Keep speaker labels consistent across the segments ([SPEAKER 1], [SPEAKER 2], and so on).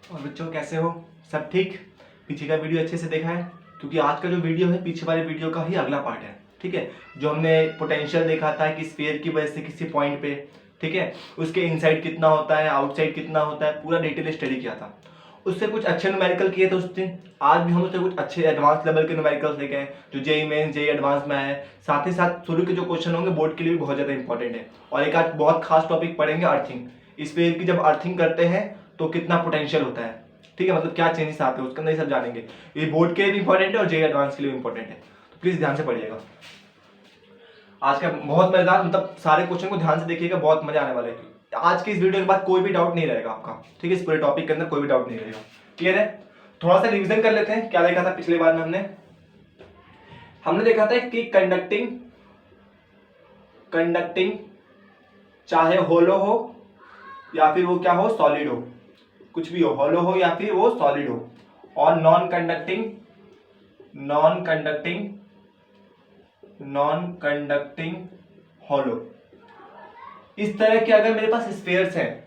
[SPEAKER 1] और बच्चों कैसे हो? सब ठीक? पीछे का वीडियो अच्छे से देखा है? क्योंकि आज का जो वीडियो है पीछे वाले वीडियो का ही अगला पार्ट है। ठीक है, जो हमने पोटेंशियल देखा था कि स्फीयर की वजह से किसी पॉइंट पे, ठीक है, उसके इनसाइड कितना होता है, आउटसाइड कितना होता है, पूरा डिटेल स्टडी किया था। उससे कुछ अच्छे न्यूमेरिकल किए थे उस दिन। आज भी हम उससे कुछ अच्छे एडवांस लेवल के न्यूमेरिकल्स लेके हैं जो जेई मेंस जेई एडवांस में है। साथ ही साथ शुरू के जो क्वेश्चन होंगे बोर्ड के लिए भी बहुत ज़्यादा इंपॉर्टेंट है। और एक आज बहुत खास टॉपिक पढ़ेंगे, अर्थिंग। स्फीयर की जब अर्थिंग करते हैं तो कितना पोटेंशियल होता है, ठीक है, मतलब क्या चेंजेस आते हैं उसके अंदर, ये सब जानेंगे। ये बोर्ड के लिए भी इंपॉर्टेंट है और जेई एडवांस के लिए भी इंपॉर्टेंट है, तो प्लीज ध्यान से पढ़िएगा। आज का बहुत मजेदार, मतलब सारे क्वेश्चन को ध्यान से देखिएगा, बहुत मजा आने वाला है। आज के इस वीडियो के बाद कोई भी डाउट नहीं रहेगा आपका, ठीक है, इस पूरे टॉपिक के अंदर कोई भी डाउट नहीं रहेगा। क्लियर है? थोड़ा सा रिविजन कर लेते हैं। क्या देखा था पिछले बार में? हमने देखा था कि कंडक्टिंग कंडक्टिंग चाहे होलो हो या फिर वो क्या हो, सॉलिड हो, कुछ भी हो, होलो हो या फिर वो सॉलिड हो। और नॉन कंडक्टिंग होलो, इस तरह के अगर मेरे पास स्फीयर्स हैं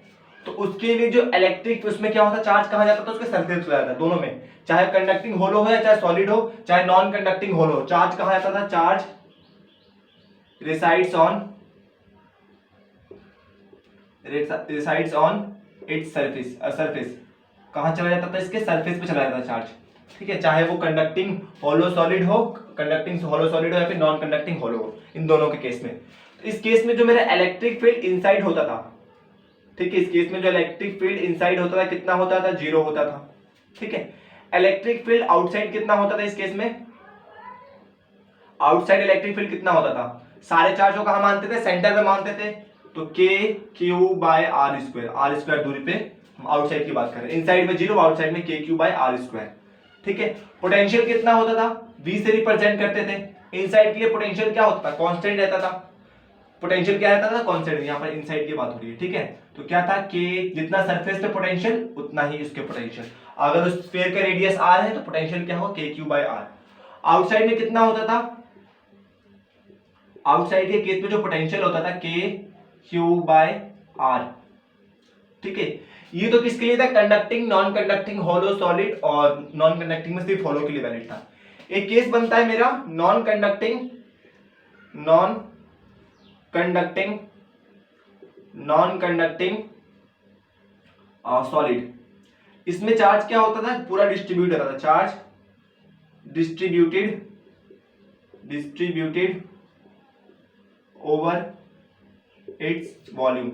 [SPEAKER 1] तो उसके लिए जो इलेक्ट्रिक, उसमें क्या होता है, चार्ज कहाँ जाता था, उसके सरफेस पे जाता है। दोनों में, चाहे कंडक्टिंग होलो हो या चाहे सॉलिड हो, चाहे नॉन कंडक्टिंग होलो हो, चार्ज कहाँ जाता था, charge resides on its surface कहाँ चला जाता था, इसके सरफेस पे चला जाता था चार्ज। ठीक है, चाहे वो कंडक्टिंग होलो सॉलिड हो या फिर नॉन कंडक्टिंग होलो हो, इन दोनों के केस में। तो इस केस में जो मेरा इलेक्ट्रिक फील्ड इनसाइड होता था, ठीक है, इस केस में जो इलेक्ट्रिक फील्ड इनसाइड होता था कितना होता था, 0 होता था। ठीक है, इलेक्ट्रिक फील्ड आउटसाइड कितना होता था इस केस में, आउटसाइड इलेक्ट्रिक फील्ड कितना होता था, सारे चार्जों का हम मानते थे सेंटर में मानते थे, तो के क्यू बाय आर स्क्वायर दूरी पे हम आउटसाइड की बात कर रहे हैं। इनसाइड में 0, आउटसाइड में के क्यू बाय आर स्क्वायर। ठीक है, पोटेंशियल कितना होता था, V से रिप्रेजेंट करते थे। इनसाइड के लिए पोटेंशियल क्या होता था, कांस्टेंट रहता था। पोटेंशियल क्या रहता था, कांस्टेंट। यहाँ पर इनसाइड की बात हो रही है, ठीक है, तो क्या था, के जितना सरफेस पे पोटेंशियल उतना ही उसके पोटेंशियल। अगर उस स्फीयर का रेडियस r है तो पोटेंशियल क्या होगा, के क्यू बाय आर। आउटसाइड में कितना होता था, आउटसाइड के केस में जो पोटेंशियल होता था के क्यू बाय आर। ठीक है, ये तो किसके लिए था, कंडक्टिंग, नॉन कंडक्टिंग, होलो, सॉलिड, और नॉन कंडक्टिंग में सिर्फ होलो के लिए वैलिड था। एक केस बनता है मेरा नॉन कंडक्टिंग सॉलिड। इसमें चार्ज क्या होता था, पूरा डिस्ट्रीब्यूट होता था, charge distributed over its volume.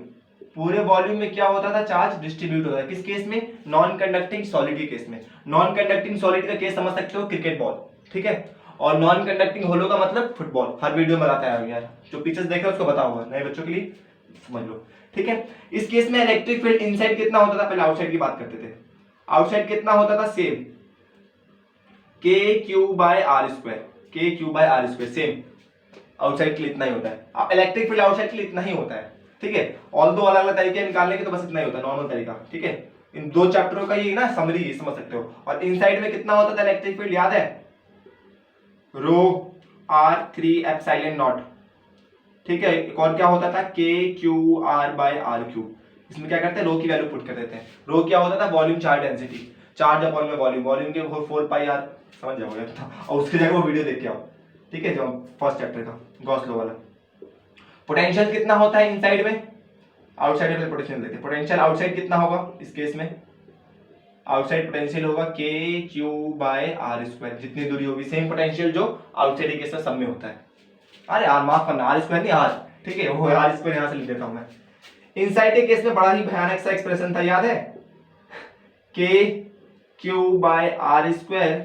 [SPEAKER 1] पूरे वॉल्यूम में क्या होता था, चार्ज डिस्ट्रीब्यूट होता है। किस केस में, नॉन कंडक्टिंग सॉलिड के केस में। नॉन कंडक्टिंग सॉलिड का केस समझ सकते हो, क्रिकेट बॉल, ठीक है, और नॉन कंडक्टिंग होलो का मतलब फुटबॉल। हर वीडियो में बताया है यार, जो पिक्चर्स देख रहे हो उसको बता हुआ, नए बच्चों के लिए समझ लो। ठीक है, इस केस में इलेक्ट्रिक फील्ड इनसाइड कितना होता था, पहले आउटसाइड की बात करते थे। आउटसाइड कितना होता था, सेम के Q by are square, same outside के लिए इतना ही होता है। अब इलेक्ट्रिक फील्ड आउटसाइड के लिए इतना ही होता है, ठीक है। ऑल दो अलग अलग तरीके निकालने के तो बस इतना ही होता है, नॉर्मल तरीका, ठीक है। इन दो चैप्टरों का ये ना समरी है, समझ सकते हो। और इनसाइड में कितना होता था इलेक्ट्रिक फील्ड, याद है, रो आर 3 एप्सिलॉन नॉट। ठीक है, एक और क्या होता था, के Q R bye are cube. इसमें क्या करते हैं, रो की वैल्यू पुट कर देते हैं। रो क्या होता था, volume charge density, charge upon में वॉल्यूम, वॉल्यूम के 4 पाई आर, समझ जाओगे, और उसकी जगह वो वीडियो देख के आओ, ठीक है, जो फर्स्ट चैप्टर का गॉस लॉ वाला। पोटेंशियल कितना होता है इनसाइड में, आउटसाइड में पोटेंशियल देखते हैं। पोटेंशियल आउटसाइड कितना होगा इस केस में, आउटसाइड पोटेंशियल होगा के क्यू बाय आर स्क्वायर, जितनी दूरी होगी सेम पोटेंशियल जो आउटसाइड के केस में सब में होता है। अरे यार माफ करना, आर स्क्वायर नहीं आर, ठीक है, वो आर स्क्वायर यहां से लिख देता हूं मैं। इनसाइड के केस में बड़ा ही भयानक सा एक्सप्रेशन था, याद है, के क्यू बाय आर स्क्वायर,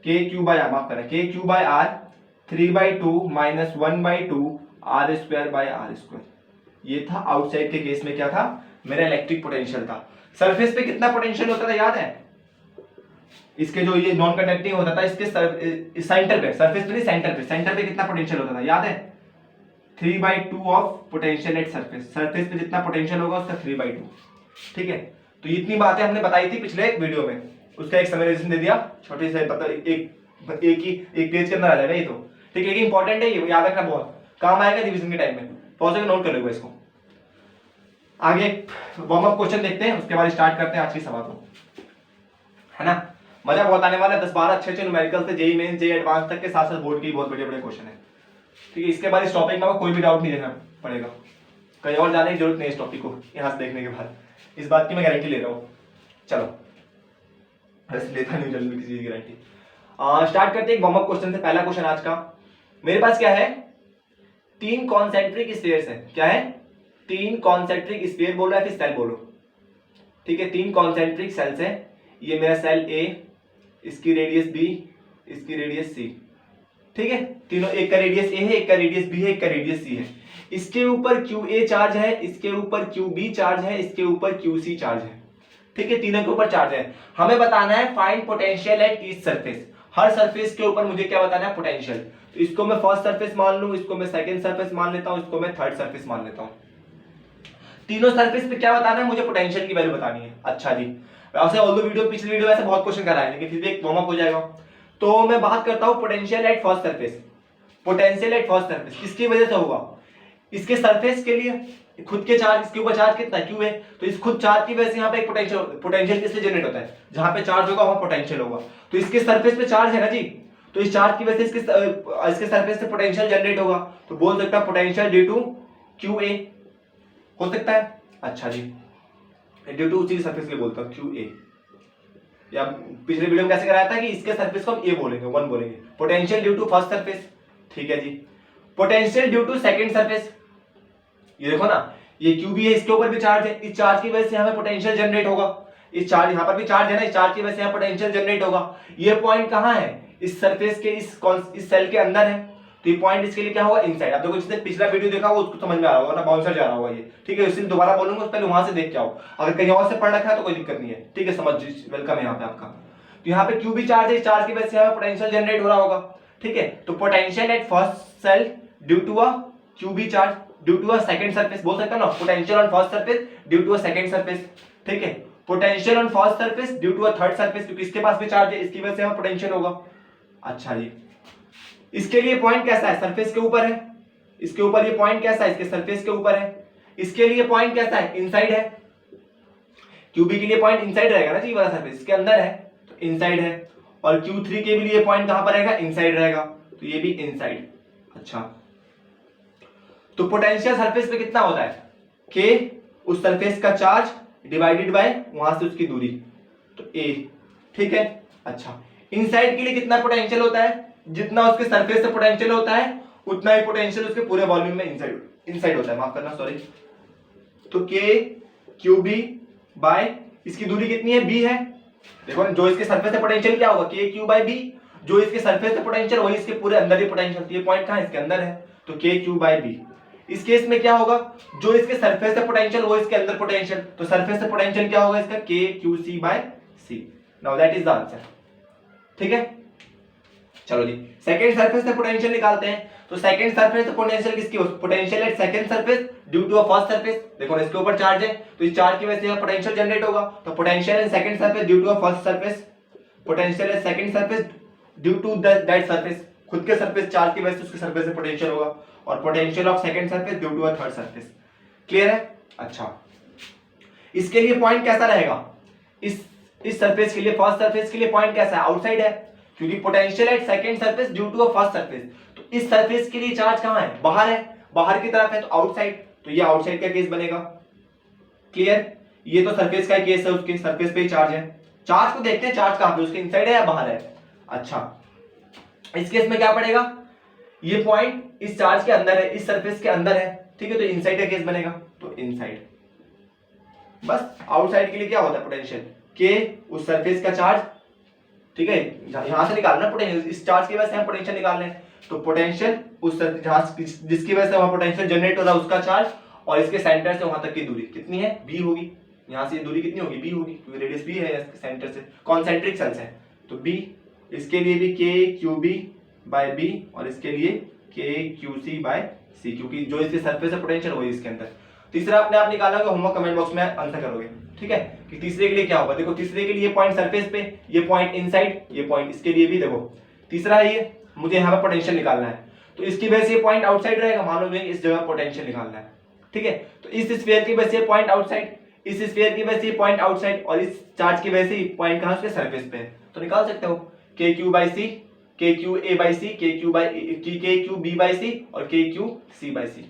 [SPEAKER 1] के क्यू बाय आर, माफ करें, के Q by are 3/2 minus 1/2 are square by are square. ये था आउटसाइड के केस में, क्या था, मेरा इलेक्ट्रिक पोटेंशियल था। सरफेस पे कितना पोटेंशियल होता था, याद है, इसके जो ये नॉन कंडक्टिंग होता था, इसके सेंटर पे, सरफेस पे नहीं, सेंटर पे कितना पोटेंशियल होता था, याद है, 3/2 of potential at surface. Surface पे जितना पोटेंशियल होगा उसका 3/2। ठीक है, तो इतनी बातें हमने बताई थी पिछले एक वीडियो में, उसका एक समराइजेशन दे दिया, छोटे से, मतलब एक पेज के अंदर आ जाएगा ये तो, ठीक है। इंपॉर्टेंट है ये, याद रखना, बहुत काम आएगा रिवीजन के टाइम में, पहुंचेगा, नोट कर लेगा इसको। आगे वार्म अप क्वेश्चन देखते हैं, उसके बाद स्टार्ट करते हैं आज की सभा को, है ना। मजा बहुत आने वाला है, 10-12 अच्छे न्यूमेरिकल से, जेई मेंस जेई एडवांस तक के साथ साथ बोर्ड के बहुत बड़े बड़े क्वेश्चन है, ठीक है। इसके बाद इस टॉपिक में कोई भी डाउट नहीं देखना पड़ेगा, कहीं और जाने की जरूरत नहीं है इस टॉपिक को यहाँ से देखने के बाद, इस बात की मैं गारंटी ले रहा हूँ। चलो वैसे लेता नहीं जल्दी किसी की गारंटी। स्टार्ट करते हैं वार्म अप क्वेश्चन से। पहला क्वेश्चन आज का मेरे पास क्या है, 3 कॉन्सेंट्रिक स्फीयर्स है। क्या है? 3 कॉन्सेंट्रिक स्फीयर बोल रहा है, फिर सेल बोलो, ठीक है। 3 कॉन्सेंट्रिक सेल्स है, ये मेरा सेल ए, इसकी रेडियस बी, इसकी रेडियस सी, ठीक है। तीनों, एक का रेडियस ए है, एक का रेडियस बी है, एक का रेडियस सी है। इसके ऊपर क्यू ए चार्ज है, इसके ऊपर क्यू बी चार्ज है, इसके ऊपर क्यू सी चार्ज है, ठीक है। तीनों के ऊपर चार्ज है। हमें बताना है find potential at each surface. Her surface के ऊपर मुझे क्या बताना है? पोटेंशियल। तो इसको मैं फर्स्ट सरफेस मान लूं, इसको मैं सेकंड सरफेस मान लेता हूं, इसको मैं थर्ड सरफेस मान लेता हूं। तीनों सरफेस पे क्या बताना है? मुझे पोटेंशियल की वैल्यू बतानी है। अच्छा जी, वैसे ऑल द वीडियो, पिछली वीडियो ऐसे बहुत क्वेश्चन कराए, लेकिन फिर भी एक वार्म अप हो जाएगा। तो मैं बात करता हूं potential at first surface. Potential at first surface किसकी वजह से होगा? इसके सरफेस के लिए खुद के चार्ज, इसके ऊपर चार्ज कितना क्यू है, तो इस खुद चार्ज की वजह से यहाँ पे एक पोटेंशियल किससे जनरेट होता है? जहां पे चार्ज होगा वहां पोटेंशियल होगा। तो इसके सरफेस पे चार्ज है ना जी, तो इस चार्ज की वजह से इसके सरफेस से पोटेंशियल जनरेट होगा। तो बोल सकता है potential due to Q A, हो सकता है। अच्छा जी, ड्यू टू उसी सरफेस के लिए बोलता हूं क्यू ए, या पिछले वीडियो में कैसे कराया था कि इसके सरफेस को हम ए बोलेंगे, 1 बोलेंगे। Potential due to first surface, ठीक है जी। Potential due to second surface, ये देखो ना, ये क्यू भी है, इसके ऊपर भी चार्ज है, इस चार्ज की वजह से हमें पोटेंशियल जनरेट होगा। इस चार्ज, यहाँ पर भी चार्ज है ना, इस चार्ज की वजह से यहाँ पोटेंशियल जनरेट होगा। ये पॉइंट कहाँ है? इस सरफेस के इस सेल के अंदर है, तो ये पॉइंट इसके लिए क्या होगा? इनसाइड। आप देखो, जिसने पिछला वीडियो देखा वो उसको समझ में आ रहा होगा ना, बाउंसर जा रहा होगा ये, ठीक है। इसलिए दोबारा बोलूंगा, उससे पहले वहां से देख के आओ। अगर कहीं और से पढ़ रखा है तो कोई दिक्कत नहीं है, ठीक है। समझ, वेलकम है यहाँ पे आपका। तो यहाँ पे क्यू भी चार्ज है, इस चार्ज की वजह से हमें पोटेंशियल जनरेट हो रहा होगा, ठीक है। तो potential at first cell due to a Q B charge due to a second surface, बोल सकते हैं ना, potential on first surface due to a second surface, ठीक है। Potential on first surface due to a third surface, क्योंकि इसके पास भी charge है, इसकी वजह से हमें पोटेंशियल होगा। अच्छा जी, इसके लिए पॉइंट कैसा है? सरफेस के ऊपर है। इसके ऊपर ये पॉइंट कैसा है? इसके सरफेस के ऊपर है। इसके लिए पॉइंट कैसा है? इनसाइड है। क्यूबी के लिए पॉइंट इनसाइड रहेगा ना जी, वाला सरफेस इसके अंदर है तो इनसाइड है। और Q3 के भी लिए पॉइंट कहां पर रहेगा? इनसाइड रहेगा, तो ये भी इनसाइड। अच्छा, तो पोटेंशियल सरफेस पे कितना होता है? K उस सरफेस का चार्ज डिवाइडेड बाय वहां से उसकी दूरी, तो A, ठीक है। अच्छा, इनसाइड के लिए कितना पोटेंशियल होता है? जितना उसके सरफेस से पोटेंशियल होता है उतना ही पोटेंशियल उसके पूरे वॉल्यूम में इनसाइड होता है, माफ करना, सॉरी। तो K QB बाय इसकी दूरी कितनी है? B है। देखो, जो इसके सरफेस से पोटेंशियल क्या होगा? K Q bye B। जो इसके सरफेस से पोटेंशियल वही इसके पूरे अंदर ही पोटेंशियल, ये पॉइंट कहां है? इसके अंदर है, तो K Q बाय B। इस केस में क्या होगा? जो इसके सरफेस से पोटेंशियल वो इसके अंदर पोटेंशियल, तो सरफेस से पोटेंशियल क्या होगा इसका? K Q C bye C। Now that is the answer, ठीक है। चलो जी, सेकंड सरफेस से पोटेंशियल निकालते हैं। तो सेकंड सरफेस से पोटेंशियल किसकी? Potential at second surface due to a first surface. देखो, इसके ऊपर चार्ज है, तो इस चार्ज की वजह से पोटेंशियल जनरेट होगा। तो potential in second surface due to a first surface, potential in second surface due to that surface, खुद के सरफेस चार्ज की वजह से उसके सरफेस से पोटेंशियल होगा। और potential of second surface due to a third surface. Clear है? अच्छा, इसके लिए पॉइंट कैसा रहेगा? इस सरफेस के लिए, फर्स्ट सरफेस के लिए पॉइंट कैसा है? आउटसाइड है, क्योंकि potential at second surface due to a first surface. तो इस सरफेस के लिए चार्ज कहां है? बाहर है, बाहर की तरफ है, तो आउटसाइड। तो ये आउटसाइड का केस बनेगा। क्लियर? ये तो सरफेस का केस है, उसके सरफेस पे ही चार्ज है। चार्ज को देखते हैं, चार्ज कहां पे? उसके इनसाइड है या बाहर है? अच्छा, इस केस में क्या पड़ेगा? ये पॉइंट इस चार्ज के अंदर है, इस सरफेस के अंदर है, ठीक है। तो इनसाइड का केस बनेगा, तो इनसाइड। बस आउटसाइड के लिए क्या होता है? पोटेंशियल के उस सरफेस का चार्ज, ठीक है। यहां से निकालना पोटेंशियल, इस चार्ज की वजह से हम पोटेंशियल निकाल रहे हैं, तो पोटेंशियल उस जिसकी वजह से वहां पोटेंशियल जनरेट हो रहा है उसका चार्ज, और इसके सेंटर से वहां तक की दूरी कितनी है? b होगी। यहां से ये दूरी कितनी होगी? b होगी, क्योंकि रेडियस b है इसके सेंटर से, कॉन्सेंट्रिक सेल्स है, तो b। इसके लिए भी K QB बाय B, और इसके लिए K QC बाय C, क्योंकि जो इसके सरफेस है पोटेंशियल वही इसके अंदर। तीसरा अपने आप निकाला होगा, होमवर्क कमेंट बॉक्स में आंसर करोगे, ठीक है, कि तीसरे के लिए क्या होगा। देखो, तीसरे के लिए पॉइंट सरफेस पे, ये पॉइंट इनसाइड, ये पॉइंट इसके लिए भी। देखो, तीसरा है ये, मुझे यहाँ पे पोटेंशियल निकालना है, तो इसकी वजह से ये पॉइंट आउटसाइड रहेगा। मान लो मुझे इस जगह पोटेंशियल निकालना है, ठीक है। तो इस स्फीयर की वजह से पॉइंट आउटसाइड, इस स्फीयर की वजह से पॉइंट आउटसाइड, और इस चार्ज की वजह से पॉइंट कहां उसके सरफेस पे है। तो निकाल सकते हो के क्यू बाई सी, के क्यू ए बाई सी, के क्यू बी बाई सी और के क्यू सी बाई सी,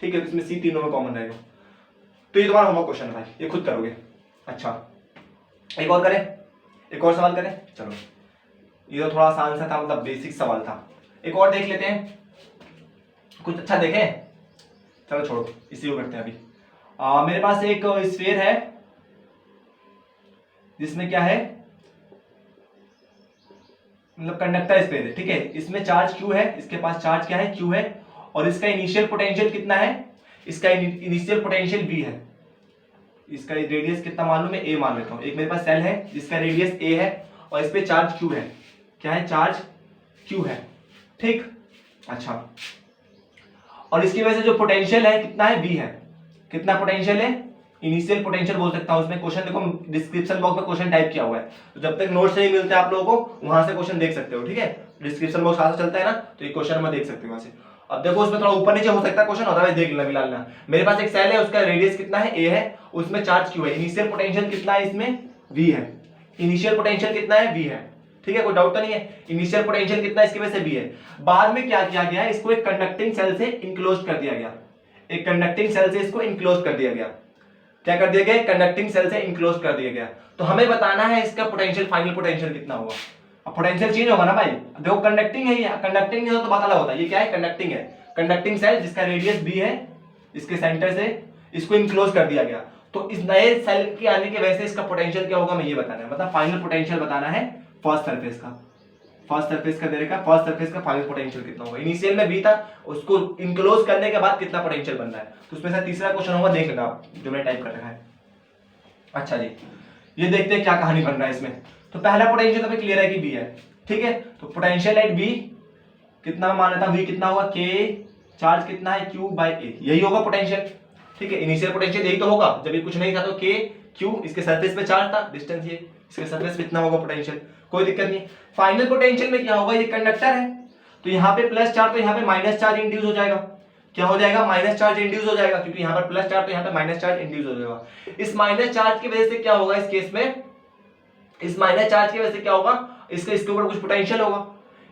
[SPEAKER 1] ठीक है। तो इसमें सी तीनों में कॉमन रहेगा। तो ये तुम्हारा होमवर्क क्वेश्चन है भाई, ये खुद करोगे। अच्छा एक और करें, एक और सवाल करें, चलो। ये तो थोड़ा आसान सा था, मतलब बेसिक सवाल था। एक और देख लेते हैं, कुछ अच्छा देखें। चलो छोड़ो, इसी को करते हैं अभी। मेरे पास एक स्फीयर है जिसमें क्या है, मतलब कंडक्टर स्फीयर है, ठीक है। इसमें चार्ज क्यू है, इसके पास चार्ज क्या है, क्यू है, और इसका इनिशियल पोटेंशियल कितना है, इसका इनिशियल पोटेंशियल v है। इसका रेडियस कितना मालूम है, a मान लेता हूं। एक मेरे पास सेल है जिसका रेडियस a है और इस पे चार्ज q है। क्या है, चार्ज q है, ठीक। अच्छा, और इसकी वजह से जो पोटेंशियल है कितना है, v है। कितना पोटेंशियल है, इनिशियल पोटेंशियल बोल सकता हूं। उसमें क्वेश्चन देखो, डिस्क्रिप्शन बॉक्स में क्वेश्चन टाइप किया हुआ है, तो जब तक नोट्स नहीं मिलते आप लोगों को, वहां से क्वेश्चन देख सकते हो, ठीक है। डिस्क्रिप्शन बॉक्स कहां से चलता है ना, तो ये क्वेश्चन में देख सकते हो वहां से। अब देखो उसमें थोड़ा ऊपर नीचे हो सकता है क्वेश्चन, होता है देख लेना, मिला लेना। मेरे पास एक सेल है, उसका रेडियस कितना है, a है, उसमें चार्ज q है, इनिशियल पोटेंशियल कितना है, इसमें v है। इनिशियल पोटेंशियल कितना है, v है, ठीक है, कोई डाउट तो नहीं है। इनिशियल पोटेंशियल कितना है, इसकी वजह से v है। बाद में क्या किया गया है, इसको एक कंडक्टिंग सेल से इनक्लोज कर दिया गया, एक कंडक्टिंग सेल से इसको इनक्लोज कर दिया गया। क्या कर दिया गया, कंडक्टिंग सेल से इनक्लोज कर दिया गया। तो हमें बताना है इसका पोटेंशियल, फाइनल पोटेंशियल कितना होगा। अब पोटेंशियल चेंज होगा ना भाई, देखो कंडक्टिंग है ये, कंडक्टिंग नहीं हो तो बात अलग होता है। ये क्या है, कंडक्टिंग है, कंडक्टिंग सेल जिसका रेडियस b है, इसके सेंटर से इसको इनक्लोज कर दिया गया। तो इस नए सेल के आने की वजह से इसका पोटेंशियल क्या होगा, मैं ये बताना है, मतलब फाइनल पोटेंशियल बताना है फर्स्ट सरफेस का। फर्स्ट सरफेस का दे रखा है, फर्स्ट सरफेस का फाइनल पोटेंशियल कितना होगा। इनिशियल में b था, उसको इनक्लोज करने के बाद कितना पोटेंशियल बन रहा है। तो उसमें से तीसरा क्वेश्चन होगा, देख लेना आप जो मैंने टाइप कर रखा है। अच्छा जी, ये देखते हैं क्या कहानी बन रहा है इसमें। तो पहला पोटेंशियल तो क्लियर है कि b है, ठीक है। तो पोटेंशियल एट b कितना माना था, v कितना होगा, k, चार्ज कितना है, q बाई a, यही होगा पोटेंशियल, ठीक है। इनिशियल पोटेंशियल यही तो होगा, जब ये कुछ नहीं था तो k q, इसके सरफेस पे चार्ज था, डिस्टेंस ये, इसके सरफेस पे इतना होगा पोटेंशियल, कोई दिक्कत नहीं। फाइनल पोटेंशियल में क्या होगा, ये कंडक्टर है तो यहाँ पे प्लस चार्ज, तो यहाँ पे माइनस चार्ज इंड्यूस हो जाएगा। क्या हो जाएगा, माइनस चार्ज इंड्यूस हो जाएगा, क्योंकि यहाँ पर प्लस चार्ज तो यहाँ पे माइनस चार्ज इंड्यूस हो जाएगा। इस माइनस चार्ज की वजह से क्या होगा, इस केस में इस माइनस चार्ज की वजह से क्या होगा, इसके ऊपर कुछ पोटेंशियल होगा।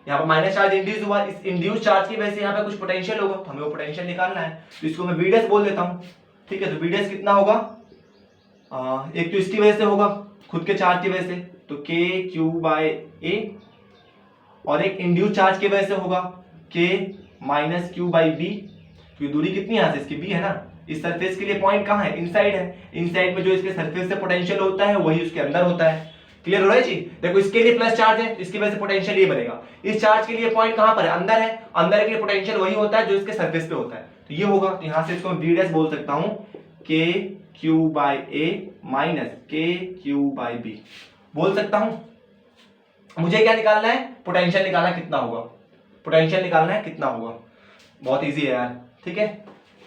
[SPEAKER 1] यहाँ पर माइनस चार्ज इंड्यूस हुआ, इस इंड्यूस चार्ज की वजह से यहाँ पे कुछ पोटेंशियल होगा, तो हमें वो पोटेंशियल निकालना है। तो इसको मैं v डैश बोल देता हूँ, ठीक है। तो v डैश कितना होगा, एक तो इसकी वजह से होगा, खुद के चार्ज की वजह से, तो k q बाय a, और एक इंड्यूस चार्ज की वजह से होगा k minus q by b, क्योंकि दूरी कितनी है यहाँ से, इसकी b है ना। इस सरफेस के लिए पॉइंट कहाँ है, इनसाइड है, इनसाइड में जो इसके सरफेस से पोटेंशियल होता है वही उसके अंदर होता है। क्लियर हो रहा है जी। देखो इसके लिए प्लस चार्ज है, इसकी वजह से पोटेंशियल ये बनेगा। इस चार्ज के लिए पॉइंट कहां पर है, अंदर है, अंदर के लिए पोटेंशियल वही होता है जो इसके सरफेस पे होता है, तो ये होगा। तो यहां से इसको मैं v डैश बोल सकता हूं, k q by a minus k q by b बोल सकता हूं। मुझे क्या निकालना है, पोटेंशियल निकालना कितना होगा, पोटेंशियल निकालना है कितना होगा, बहुत इजी है यार, ठीक है।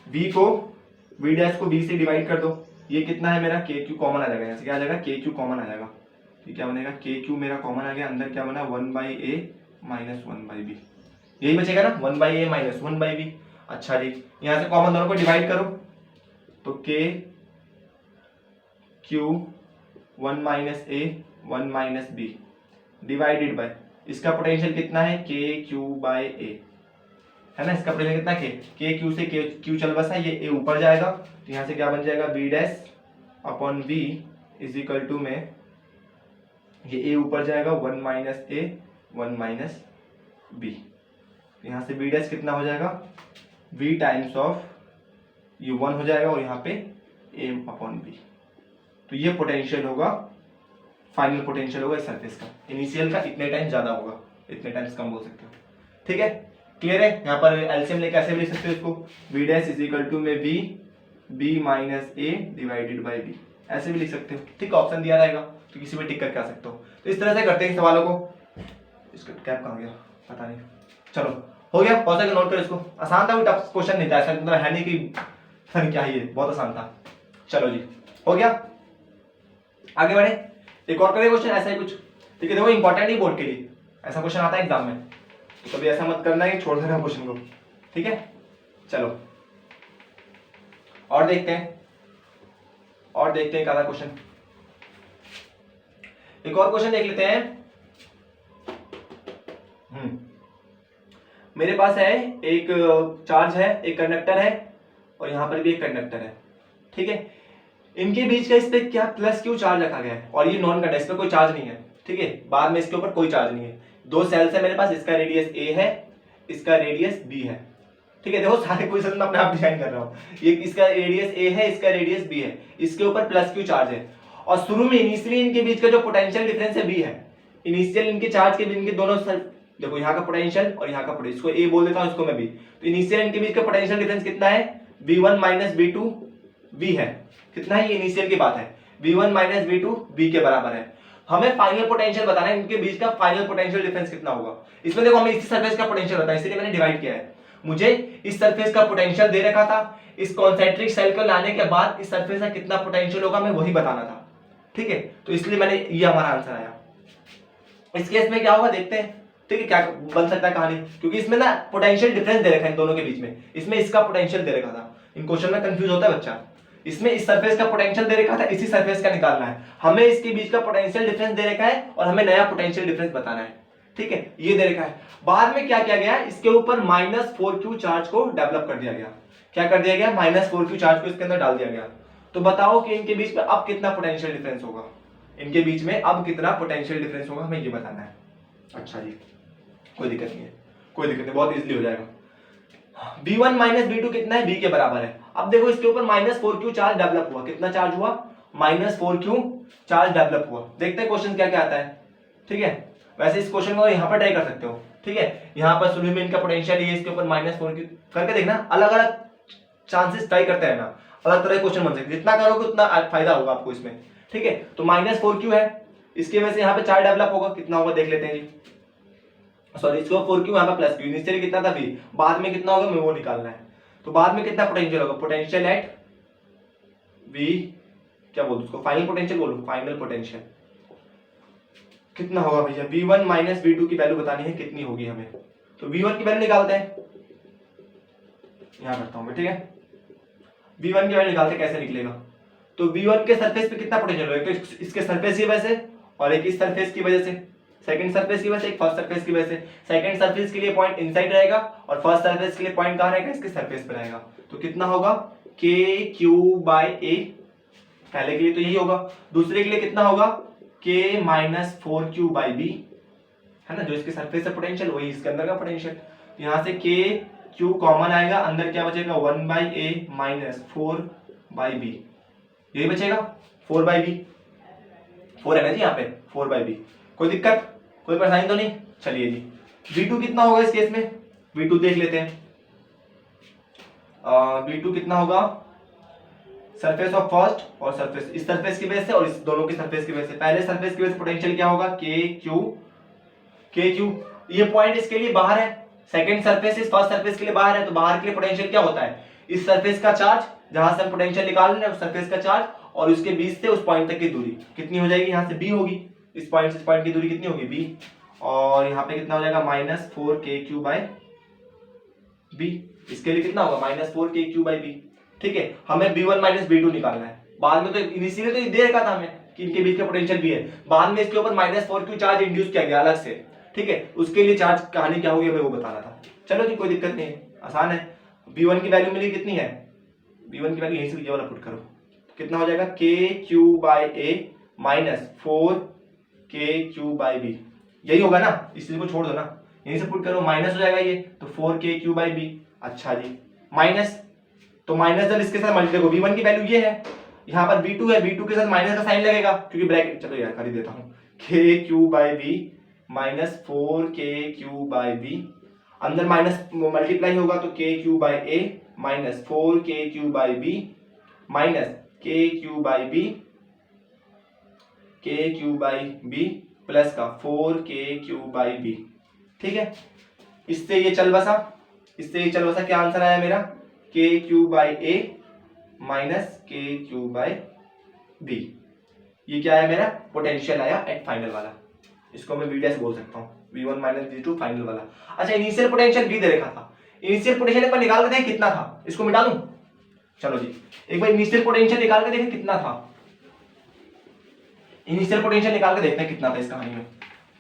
[SPEAKER 1] v डैश को b से डिवाइड कर दो, ये कितना है मेरा, k q कॉमन आ जाएगा, यहाँ से क्या आ जाएगा, k q कॉमन आ जाएगा, ये क्या बनेगा, के क्यू मेरा कॉमन आ गया, अंदर क्या बना, 1/a माइनस 1/b, यही बचेगा ना, 1/a माइनस 1/b। अच्छा जी, यहां से कॉमन दोनों को डिवाइड करो, तो के Q 1 minus a 1 minus b divided by, इसका पोटेंशियल कितना है, के क्यू बाय a है ना। इसका पोटेंशियल कितना, के क्यू से क्यू चल बसा, ये a ऊपर जाएगा, तो यहां से क्या बन जाएगा, b dash upon b is equal to में, ये a ऊपर जाएगा, 1 माइनस a 1 माइनस b, यहाँ से b डैश कितना हो जाएगा, v टाइम्स ऑफ ये 1 हो जाएगा, और यहाँ पे a अपॉन b। तो ये पोटेंशियल होगा, फाइनल पोटेंशियल होगा इस सरफेस का। इनिशियल का इतने टाइम ज्यादा होगा, इतने टाइम्स कम बोल सकते हो, ठीक है। क्लियर है। यहाँ पर एलसीएम लेके ऐसे भी लिख सकते हो इसको, v dash is equal to में v b minus a divided by b, ऐसे भी लिख सकते हो, ठीक है। ऑप्शन दिया रहेगा तो किसी में टिक करके आ सकते हो। तो इस तरह से करते हैं सवालों को। इसका कैप कहाँ गया पता नहीं, चलो हो गया, पॉज करके नोट करो इसको। आसान था, कोई टफ क्वेश्चन नहीं था, ऐसा मतलब है नहीं कि पता नहीं क्या है, ये बहुत आसान था। चलो जी, हो गया, आगे बढ़े, एक और करें क्वेश्चन ऐसा ही कुछ, ठीक है। देखो इंपॉर्टेंट ही बोर्ड के लिए, ऐसा क्वेश्चन आता है एग्जाम में, तो कभी ऐसा मत करना है कि छोड़ देना क्वेश्चन को, ठीक है। चलो और देखते हैं एक आधा क्वेश्चन, एक और क्वेश्चन देख लेते हैं। मेरे पास है एक चार्ज है, एक कंडक्टर है और यहां पर भी एक कंडक्टर है, ठीक है। इनके बीच का इस पे क्या प्लस क्यू चार्ज रखा गया है और ये नॉन कंडक्टर, इस पे कोई चार्ज नहीं है, ठीक है। बाद में इसके ऊपर कोई चार्ज नहीं है। दो सेल्स है मेरे पास, इसका रेडियस ए है, इसका रेडियस बी है, ठीक है। देखो सारे क्वेश्चन मैं अपने आप डिजाइन कर रहा हूँ। ये इसका रेडियस ए है, इसका रेडियस बी है, इसके ऊपर प्लस क्यू चार्ज है और शुरू में इनिशियली इनके बीच का जो पोटेंशियल डिफरेंस है बी है। इनिशियल इनके चार्ज के इनके दोनों देखो यहाँ का पोटेंशियल और यहाँ का पोटेंशियल, इसको ए बोल देता हूँ, इसको मैं बी। तो इनिशियल इनके बीच का पोटेंशियल डिफरेंस कितना है, v1 माइनस v2 v है। कितना है, ये इनिशियल की बात है। v1 माइनस v2 v के बराबर है। हमें फाइनल पोटेंशियल बताना है, इनके बीच का फाइनल पोटेंशियल डिफरेंस कितना होगा। इसमें देखो हमें इसी सरफेस का पोटेंशियल होता है, इसलिए मैंने डिवाइड किया है। मुझे इस सरफेस का पोटेंशियल दे रखा था, इस कॉन्सेंट्रिक सेल को लाने के बाद इस सरफेस का कितना पोटेंशियल होगा मैं वही बताना था, ठीक है। तो इसलिए मैंने ये हमारा आंसर आया। इस केस में क्या होगा देखते हैं, ठीक है, क्या बन सकता है कहानी, क्योंकि इसमें ना पोटेंशियल डिफरेंस दे रखा है इन दोनों के बीच में। इसमें इसका पोटेंशियल दे रखा था, इन क्वेश्चन में कंफ्यूज होता है बच्चा। इसमें इस सरफेस का पोटेंशियल दे रखा था, इसी सरफेस का निकालना है हमें। इसके बीच का पोटेंशियल डिफरेंस दे रखा है और हमें नया पोटेंशियल डिफरेंस बताना है, ठीक है। ये दे रखा है। बाद में क्या किया गया, इसके ऊपर -4q चार्ज को डेवलप कर दिया गया। क्या कर दिया गया, -4q चार्ज को इसके अंदर डाल दिया गया। तो बताओ कि इनके बीच में अब कितना पोटेंशियल डिफरेंस होगा, इनके बीच में अब कितना पोटेंशियल डिफरेंस होगा, हमें ये बताना है। अच्छा जी, कोई दिक्कत नहीं है, कोई दिक्कत नहीं, बहुत इजीली हो जाएगा। v1 माइनस v2 कितना है, v के बराबर है। अब देखो इसके ऊपर -4q चार्ज डेवलप हुआ, कितना चार्ज हुआ, -4q चार्ज डेवलप हुआ। देखते हैं क्वेश्चन क्या क्या आता है, ठीक है। वैसे इस क्वेश्चन को यहाँ पर ट्राई कर सकते हो, ठीक है। यहाँ पर शुरू में इनका पोटेंशियल ये, इसके ऊपर -4q करके देखना। अलग अलग चांसेस ट्राई करते हैं ना, अलग तरह के क्वेश्चन बन सकते हैं। जितना करोगे उतना फायदा होगा आपको इसमें, ठीक है। तो -4q है, इसके वजह से यहाँ पे चार्ज डेवलप होगा, कितना होगा देख लेते हैं जी। सॉरी, इसको 4q यहाँ पे प्लस q, इनिशियली कितना था v, बाद में कितना होगा मैं वो निकालना है। तो बाद में कितना पोटेंशियल होगा, पोटेंशियल एट v, क्या बोलूं उसको, फाइनल पोटेंशियल बोलूं, फाइनल पोटेंशियल कितना होगा भैया, v1 माइनस v2 की वैल्यू बतानी है कितनी होगी हमें। तो v1 की वैल्यू निकालते हैं, यहां करता हूं मैं, ठीक है। v1 की वैल्यू निकालते कैसे निकलेगा, तो v1 के सरफेस पे कितना पोटेंशियल होगा, एक तो इसके सरफेस की वजह से और एक इस सरफेस की वजह से, सेकंड सरफेस की वजह से, एक फर्स्ट सरफेस की वजह से। सेकंड सरफेस के लिए पॉइंट इनसाइड रहेगा और फर्स्ट सरफेस के लिए पॉइंट कहां रहेगा, इसके सरफेस पे रहेगा। तो कितना होगा, KQ/A, पहले के लिए तो यही होगा। दूसरे के लिए कितना होगा, K-4Q/B, है ना, जो इसके सरफेस से पोटेंशियल वही इसके अंदर का पोटेंशियल। यहां से KQ कॉमन आएगा, अंदर क्या बचेगा, 1/A माइनस 4/B, यही बचेगा 4/B, 4 है ना जी यहाँ पे, 4/B। कोई दिक्कत, कोई परेशानी तो नहीं। चलिए जी, v2 कितना होगा इस केस में, v2 देख लेते हैं। v2 कितना होगा, सरफेस ऑफ फर्स्ट और सरफेस, इस सरफेस की वजह से और इस दोनों की सरफेस की वजह से। पहले सरफेस की वजह से पोटेंशियल क्या होगा, KQ, ये पॉइंट इसके लिए बाहर है, सेकंड सरफेस इस फर्स्ट सरफेस के लिए बाहर है। तो बाहर के लिए पोटेंशियल क्या होता है, इस सरफेस का चार्ज जहां से हम पोटेंशियल निकाल रहे हैं उस सरफेस का चार्ज और उसके बीच से उस पॉइंट तक की दूरी कितनी हो जाएगी, यहाँ से b होगी, इस पॉइंट से इस पॉइंट की दूरी कितनी होगी, b, और यहाँ पे कितना हो जाएगा, -4KQ/B। इसके लिए कितना होगा, -4KQ/B, ठीक है। हमें v1 माइनस v2 निकालना है। बाद में तो इनिशियली तो ये दे रखा था हमें कि इनके बीच का पोटेंशियल भी है, बाद में इसके ऊपर -4q चार्ज इंड्यूस किया गया अलग से, ठीक है। उसके लिए चार्ज कहानी क्या होगी हमें वो बताना था। चलो जी, कोई दिक्कत नहीं है, आसान है। v1 की वैल्यू मिली कितनी है, v1 की वैल्यू यहीं से ये वाला पुट करो, कितना हो जाएगा, KQ/A माइनस 4KQ/B, यही होगा ना, इस चीज को छोड़ दो ना, यहीं से पुट करो, माइनस हो जाएगा ये, तो 4KQ/B। अच्छा जी, माइनस, तो माइनस जब इसके साथ मल्टीप्लाई देखो, v1 की वैल्यू ये है, यहाँ पर v2 है, v2 के साथ माइनस का साइन लगेगा क्योंकि ब्रैकेट, चलो यार कर ही देता हूँ, KQ/B माइनस 4KQ/B, अंदर माइनस मल्टीप्लाई होगा तो KQ/A minus 4KQ/B minus KQ/B plus का 4KQ/B, ठीक है। इससे ये चल बसा, क्या आंसर आया मेरा, KQ/A माइनस KQ/B। ये क्या आया मेरा, पोटेंशियल आया एट फाइनल वाला, इसको मैं VDS बोल सकता हूँ, v1 माइनस v2 फाइनल वाला। अच्छा, इनिशियल पोटेंशियल B दे रखा था, इनिशियल पोटेंशियल एक बार निकाल के देखें कितना था, इसको मिटा दूं, चलो जी, एक बार इनिशियल पोटेंशियल निकाल के देखें कितना था। इनिशियल पोटेंशियल निकाल के देखते हैं कितना था इस कहानी में,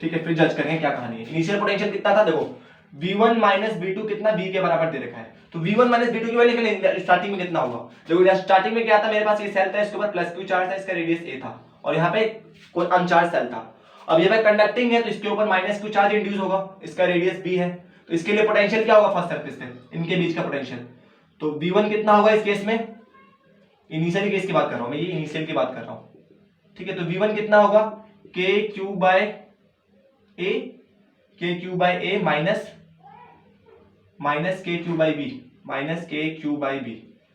[SPEAKER 1] ठीक है, फिर जज करेंगे क्या कहानी है। इनिशियल पोटेंशियल कितना था, देखो V1 माइनस V2 कितना V के बराबर दे रखा है, तो V1 माइनस V2 की वैल्यू निकलने स्टार्टिंग में कितना होगा। देखो स्टार्टिंग में क्या था, मेरे पास ये सेल था, इसके ऊपर प्लस Q चार्ज था, इसका रेडियस A था, और यहाँ पे कोई अनचार्ज सेल था। अब ये भाई कंडक्टिंग है तो इसके ऊपर माइनस Q चार्ज इंड्यूस होगा, इसका रेडियस B है, तो इसके लिए पोटेंशियल क्या होगा फर्स्ट सरफेस पे, इनके बीच का पोटेंशियल। तो V1 कितना होगा इस केस में, इनिशियल केस की बात कर रहा हूं मैं, ये इनिशियल की बात कर रहा हूं, ठीक है। तो V1 कितना होगा KQ bye A, KQ bye A minus KQ bye B, minus KQ bye B।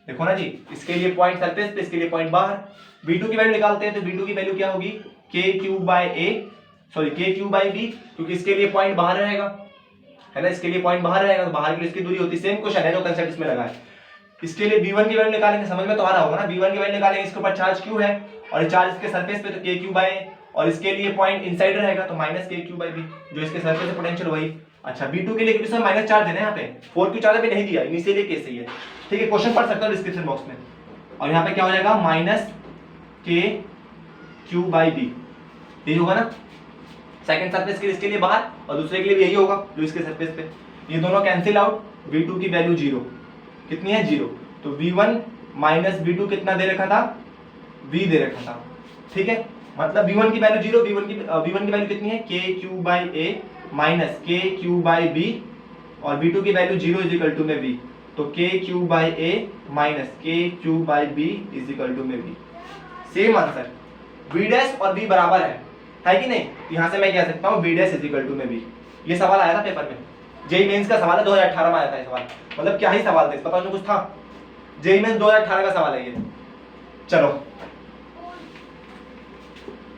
[SPEAKER 1] देखो ना जी, इसके लिए पॉइंट सरफेस पे, इसके लिए पॉइंट बाहर। V2 की वैल्यू निकालते हैं, तो V2 की वैल्यू क्या होगी KQ bye A, sorry KQ bye B, क्योंकि इसके लिए पॉइंट बाहर रहेगा, है ना, इसके लिए पॉइंट बाहर रहेगा, तो बाहर की इसकी दूरी होती है। सेम क्वेश्चन है जो कंसेप्ट इसमें लगा है। इसके लिए V1 की वैल्यू निकालेंगे, समझ में तो आ रहा होगा ना, V1 की वैल्यू निकालेंगे, इसके ऊपर चार्ज Q है और चार्ज इसके सरफेस पे, तो KQ बाय A, और इसके लिए पॉइंट इनसाइड रहेगा, तो माइनस KQ बाय B, जो इसके सरफेस से पोटेंशियल वही। अच्छा, B2 के लिए किसी माइनस चार्ज है ना, यहाँ पे 4Q चार्ज अभी नहीं दिया, इनिशियली केस ही है, ठीक है, क्वेश्चन पढ़ सकते हो डिस्क्रिप्शन बॉक्स में। और यहाँ पे क्या हो जाएगा माइनस KQ बाय B, यही होगा ना, सेकंड सरफेस के इसके लिए बाहर और दूसरे के लिए भी यही होगा जो इसके सरफेस पे, ये दोनों कैंसिल आउट, V2 की वैल्यू 0, कितनी है 0, तो V1 माइनस V2 कितना दे रखा था, V दे रखा था, ठीक है, मतलब V1 की वैल्यू 0, V1 की वैल्यू कितनी है KQ bye A minus KQ bye B, और V2 की वैल्यू 0 इज इक्वल टू में V, तो KQ bye A minus KQ bye B is equal to में V। Same answer, V dash और V बराबर है कि नहीं, यहां से मैं कह सकता हूं V dash is equal to में V। ये सवाल आया था पेपर में, जेईई मेंस का सवाल है, 2018 में आया था ये सवाल, मतलब क्या ही सवाल था, इस पता नहीं कुछ था, जेईई मेंस 2018 का सवाल है ये। चलो,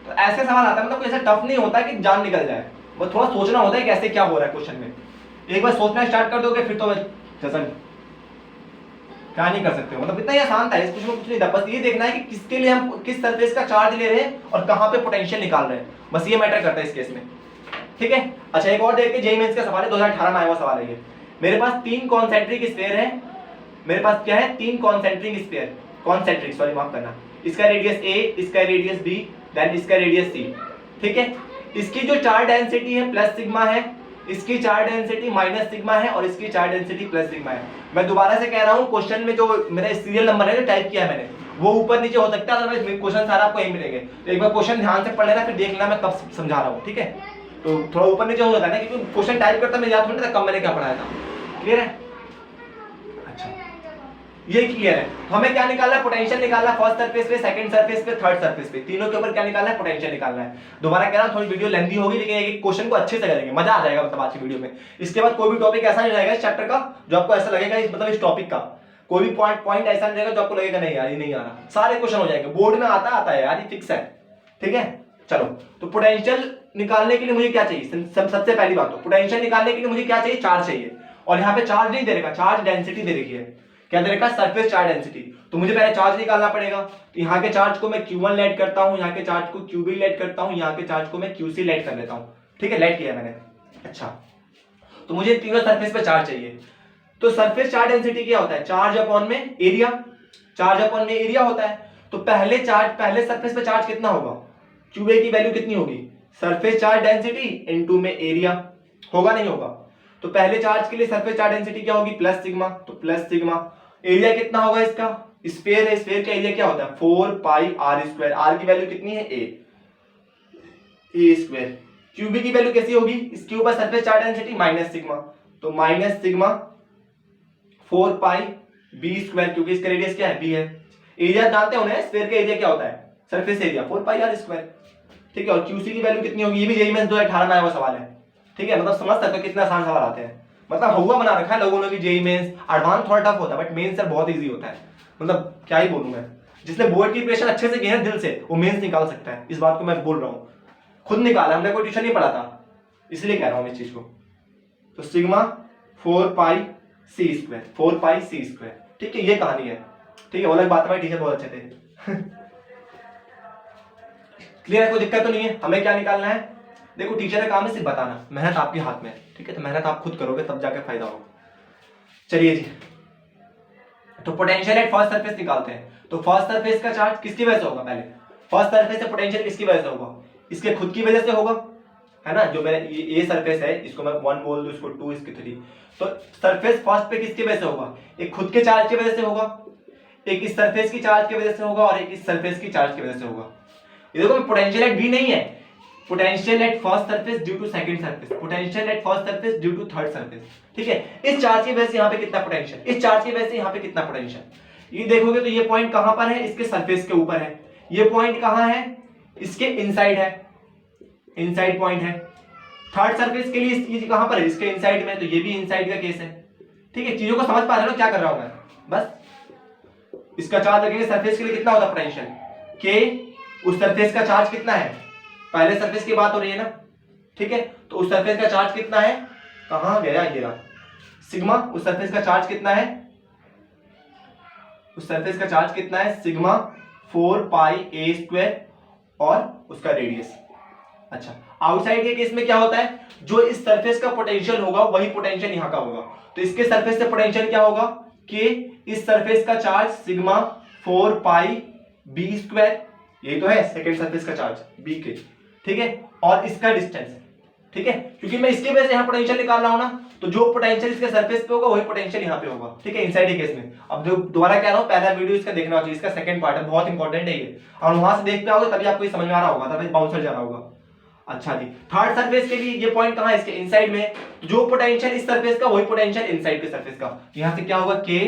[SPEAKER 1] तो ऐसे सवाल आता है, मतलब कोई ऐसा टफ नहीं होता कि जान निकल जाए, बस थोड़ा सोचना होता है कि कैसे क्या हो रहा है क्वेश्चन में। एक बार सोचना स्टार्ट कर दोगे फिर तो जैसा क्या नहीं कर सकते हो, मतलब इतना ही आसान था, इस क्वेश्चन में कुछ नहीं था, बस ये देखना है कि किसके लिए हम किस सरफेस का चार्ज ले रहे हैं और कहां पे पोटेंशियल निकाल रहे हैं, बस ये मैटर करता है इस केस में, ठीक है। अच्छा, एक और देखते हैं, जेईई मेंस का सवाल है, 2018 में आया हुआ सवाल है ये। मेरे पास 3 कॉन्सेंट्रिक स्फीयर है, मेरे पास क्या है 3 कॉन्सेंट्रिक स्फीयर, कॉन्सेंट्रिक सॉरी माफ करना, इसका रेडियस A, इसका रेडियस B, देन इसका रेडियस C, ठीक है। इसकी जो चार्ज डेंसिटी है प्लस सिग्मा है, इसकी चार्ज डेंसिटी माइनस सिग्मा है, और इसकी चार्ज डेंसिटी प्लस सिग्मा है। मैं दोबारा से कह रहा हूं, क्वेश्चन में जो मेरा सीरियल नंबर है जो टाइप किया है मैंने, वो ऊपर नीचे हो सकता है, अदरवाइज क्वेश्चन सारा आपको यही मिलेंगे। तो एक बार क्वेश्चन ध्यान से पढ़ लेना, फिर देख लेना मैं कब समझा रहा हूँ, ठीक है। तो थोड़ा ऊपर नीचे हो जाता है ना, क्योंकि क्वेश्चन टाइप करता मैं याद थोड़ी ना कब मैंने क्या पढ़ाया था, क्लियर है। अच्छा, ये क्लियर है। तो हमें क्या निकालना है, पोटेंशियल निकालना है, फर्स्ट सरफेस पे, सेकंड सरफेस पे, थर्ड सरफेस पे, तीनों के ऊपर क्या निकालना है, पोटेंशियल निकालना है। दोबारा कह रहा हूं, थोड़ी वीडियो लेंथी होगी, लेकिन एक क्वेश्चन को अच्छे से करेंगे, मजा आ जाएगा मतलब आज की वीडियो में। इसके बाद कोई भी टॉपिक ऐसा नहीं रहेगा इस चैप्टर का जो आपको ऐसा लगेगा मतलब इस टॉपिक का कोई भी पॉइंट ऐसा नहीं रहेगा जो आपको लगेगा नहीं यार ये नहीं आ रहा, सारे क्वेश्चन हो जाएंगे, बोर्ड में आता है यार, ये फिक्स है, ठीक है। चलो, तो पोटेंशियल निकालने के लिए मुझे क्या चाहिए, सबसे पहली बात तो पोटेंशियल निकालने के लिए मुझे क्या चाहिए, चार्ज चाहिए, और यहाँ पे चार्ज नहीं दे रखा, चार्ज डेंसिटी दे रखी है, क्या दे रखा, सरफेस चार्ज डेंसिटी। तो मुझे पहले चार्ज निकालना पड़ेगा, तो यहाँ के चार्ज को मैं Q1 लेट करता हूँ, यहाँ के चार्ज को QB लेट करता हूँ, यहाँ के चार्ज को मैं QC लेट कर लेता हूँ, ठीक है, लेट किया मैंने। अच्छा, तो मुझे तीनों सरफेस पे चार्ज चाहिए, तो सरफेस चार्ज डेंसिटी क्या होता है, चार्ज अपॉन में एरिया, चार्ज अपॉन में एरिया होता है। तो पहले सरफेस पे चार्ज कितना होगा, QA की वैल्यू कितनी होगी, सरफेस चार्ज डेंसिटी इनटू में एरिया, होगा नहीं होगा। तो पहले चार्ज के लिए सरफेस चार्ज डेंसिटी क्या होगी, प्लस सिग्मा, तो प्लस सिग्मा, एरिया कितना होगा इसका, स्फीयर है, स्फीयर का एरिया क्या होता है 4 पाई r स्क्वायर, r की वैल्यू कितनी है a स्क्वायर। QB की वैल्यू कैसी होगी, इसके ऊपर surface charge density minus sigma, तो माइनस सिग्मा 4 पाई b स्क्वायर, क्योंकि इसका रेडियस क्या है b है। एरिया जानते हो ना, स्फीयर का एरिया क्या होता है, सरफेस एरिया 4 पाई r स्क्वायर, ठीक है। और QC की वैल्यू कितनी होगी, ये भी जेईई मेंस 2018 में आया हुआ सवाल है, ठीक है, मतलब समझ सकते हो कितना आसान सवाल आते हैं, मतलब हुआ बना रखा है लोगों ने कि जेईई मेंस एडवांस थोड़ा टफ होता है, बट मेंस सर बहुत इजी होता है, मतलब क्या ही बोलूं मैं, जिसने बोर्ड की प्रिपरेशन अच्छे से की है दिल से, वो मेंस निकाल सकता है, इस बात को मैं बोल रहा हूँ, खुद निकाला, हमने कोई ट्यूशन नहीं पढ़ा था, इसलिए कह रहा हूँ इस चीज को। तो सिग्मा 4 पाई c स्क्वायर, 4 पाई c स्क्वायर, ठीक है, ये कहानी है, ठीक है। अलग बात है, टीचर बहुत अच्छे थे क्लियर है, कोई दिक्कत तो नहीं है। हमें क्या निकालना है, देखो टीचर का काम है सिर्फ बताना, मेहनत आपके हाथ में है, ठीक है, तो मेहनत आप खुद करोगे तब जाके फायदा होगा। चलिए जी, तो पोटेंशियल एट फर्स्ट सरफेस निकालते हैं। तो फर्स्ट सरफेस का चार्ज किसकी वजह से होगा? पहले फर्स्ट सरफेस से पोटेंशियल किसकी वजह से होगा? इसके खुद की वजह से होगा, है ना। जो मेरे ये सरफेस है, इसको मैं 1 बोल दूं, इसको 2, इसकी 3। तो सरफेस फर्स्ट पे किसकी वजह से होगा? एक खुद के चार्ज की वजह से होगा, एक इस सरफेस की चार्ज की वजह से होगा, और एक इस सरफेस की चार्ज की वजह से होगा। ये देखो पोटेंशियल एट बी नहीं है, potential at first surface due to second surface, potential at first surface due to third surface. ठीक है, इस चार्ज की वजह से यहाँ पे कितना पोटेंशियल, इस चार्ज की वजह से यहाँ पे कितना पोटेंशियल। ये देखोगे तो ये पॉइंट कहां पर है? इसके सरफेस के ऊपर है। ये पॉइंट कहां है? इसके इनसाइड है, इनसाइड पॉइंट है। थर्ड सरफेस के लिए ये कहां पर है? इसके इनसाइड में, तो ये भी इनसाइड का केस है। ठीक है, चीजों को समझ पा रहे हो क्या कर रहा हूं मैं? बस इसका चार्ज लगेगा सरफेस के लिए कितना होता है पोटेंशियल के, उस सरफेस का चार्ज कितना है? पहले सरफेस की बात हो रही है ना। ठीक है, तो उस सरफेस का चार्ज कितना है? कहां गया ये रहा, सिग्मा। उस सरफेस का चार्ज कितना है? उस सरफेस का चार्ज कितना है? सिग्मा 4 पाई a स्क्वायर और उसका रेडियस। अच्छा, आउटसाइड के केस में क्या होता है? जो इस सरफेस का पोटेंशियल होगा वही पोटेंशियल यहां का होगा। तो इसके सरफेस से पोटेंशियल क्या होगा? कि इस सरफेस का चार्ज सिग्मा 4 पाई b स्क्वायर, यही तो है सेकंड सरफेस का चार्ज b के। ठीक है, और इसका डिस्टेंस। ठीक है, क्योंकि मैं इसके वजह से यहां पोटेंशियल निकाल रहा हूं ना, तो जो पोटेंशियल इसके सरफेस पे होगा वही पोटेंशियल यहां पे होगा। ठीक है, इनसाइड के केस में। अब जो दोबारा कह रहा हूं, पहला वीडियो इसका देखना चाहिए, इसका सेकंड पार्ट है, बहुत इंपॉर्टेंट है ये, और वहां से देखते आओगे तभी आपको ये समझ में आ रहा होगा, तभी बाउंसर जा रहा होगा। अच्छा जी, थर्ड सरफेस के लिए ये पॉइंट कहां है? इसके इनसाइड में। जो पोटेंशियल इस सरफेस का वही पोटेंशियल इनसाइड के सरफेस का। यहां से क्या होगा? k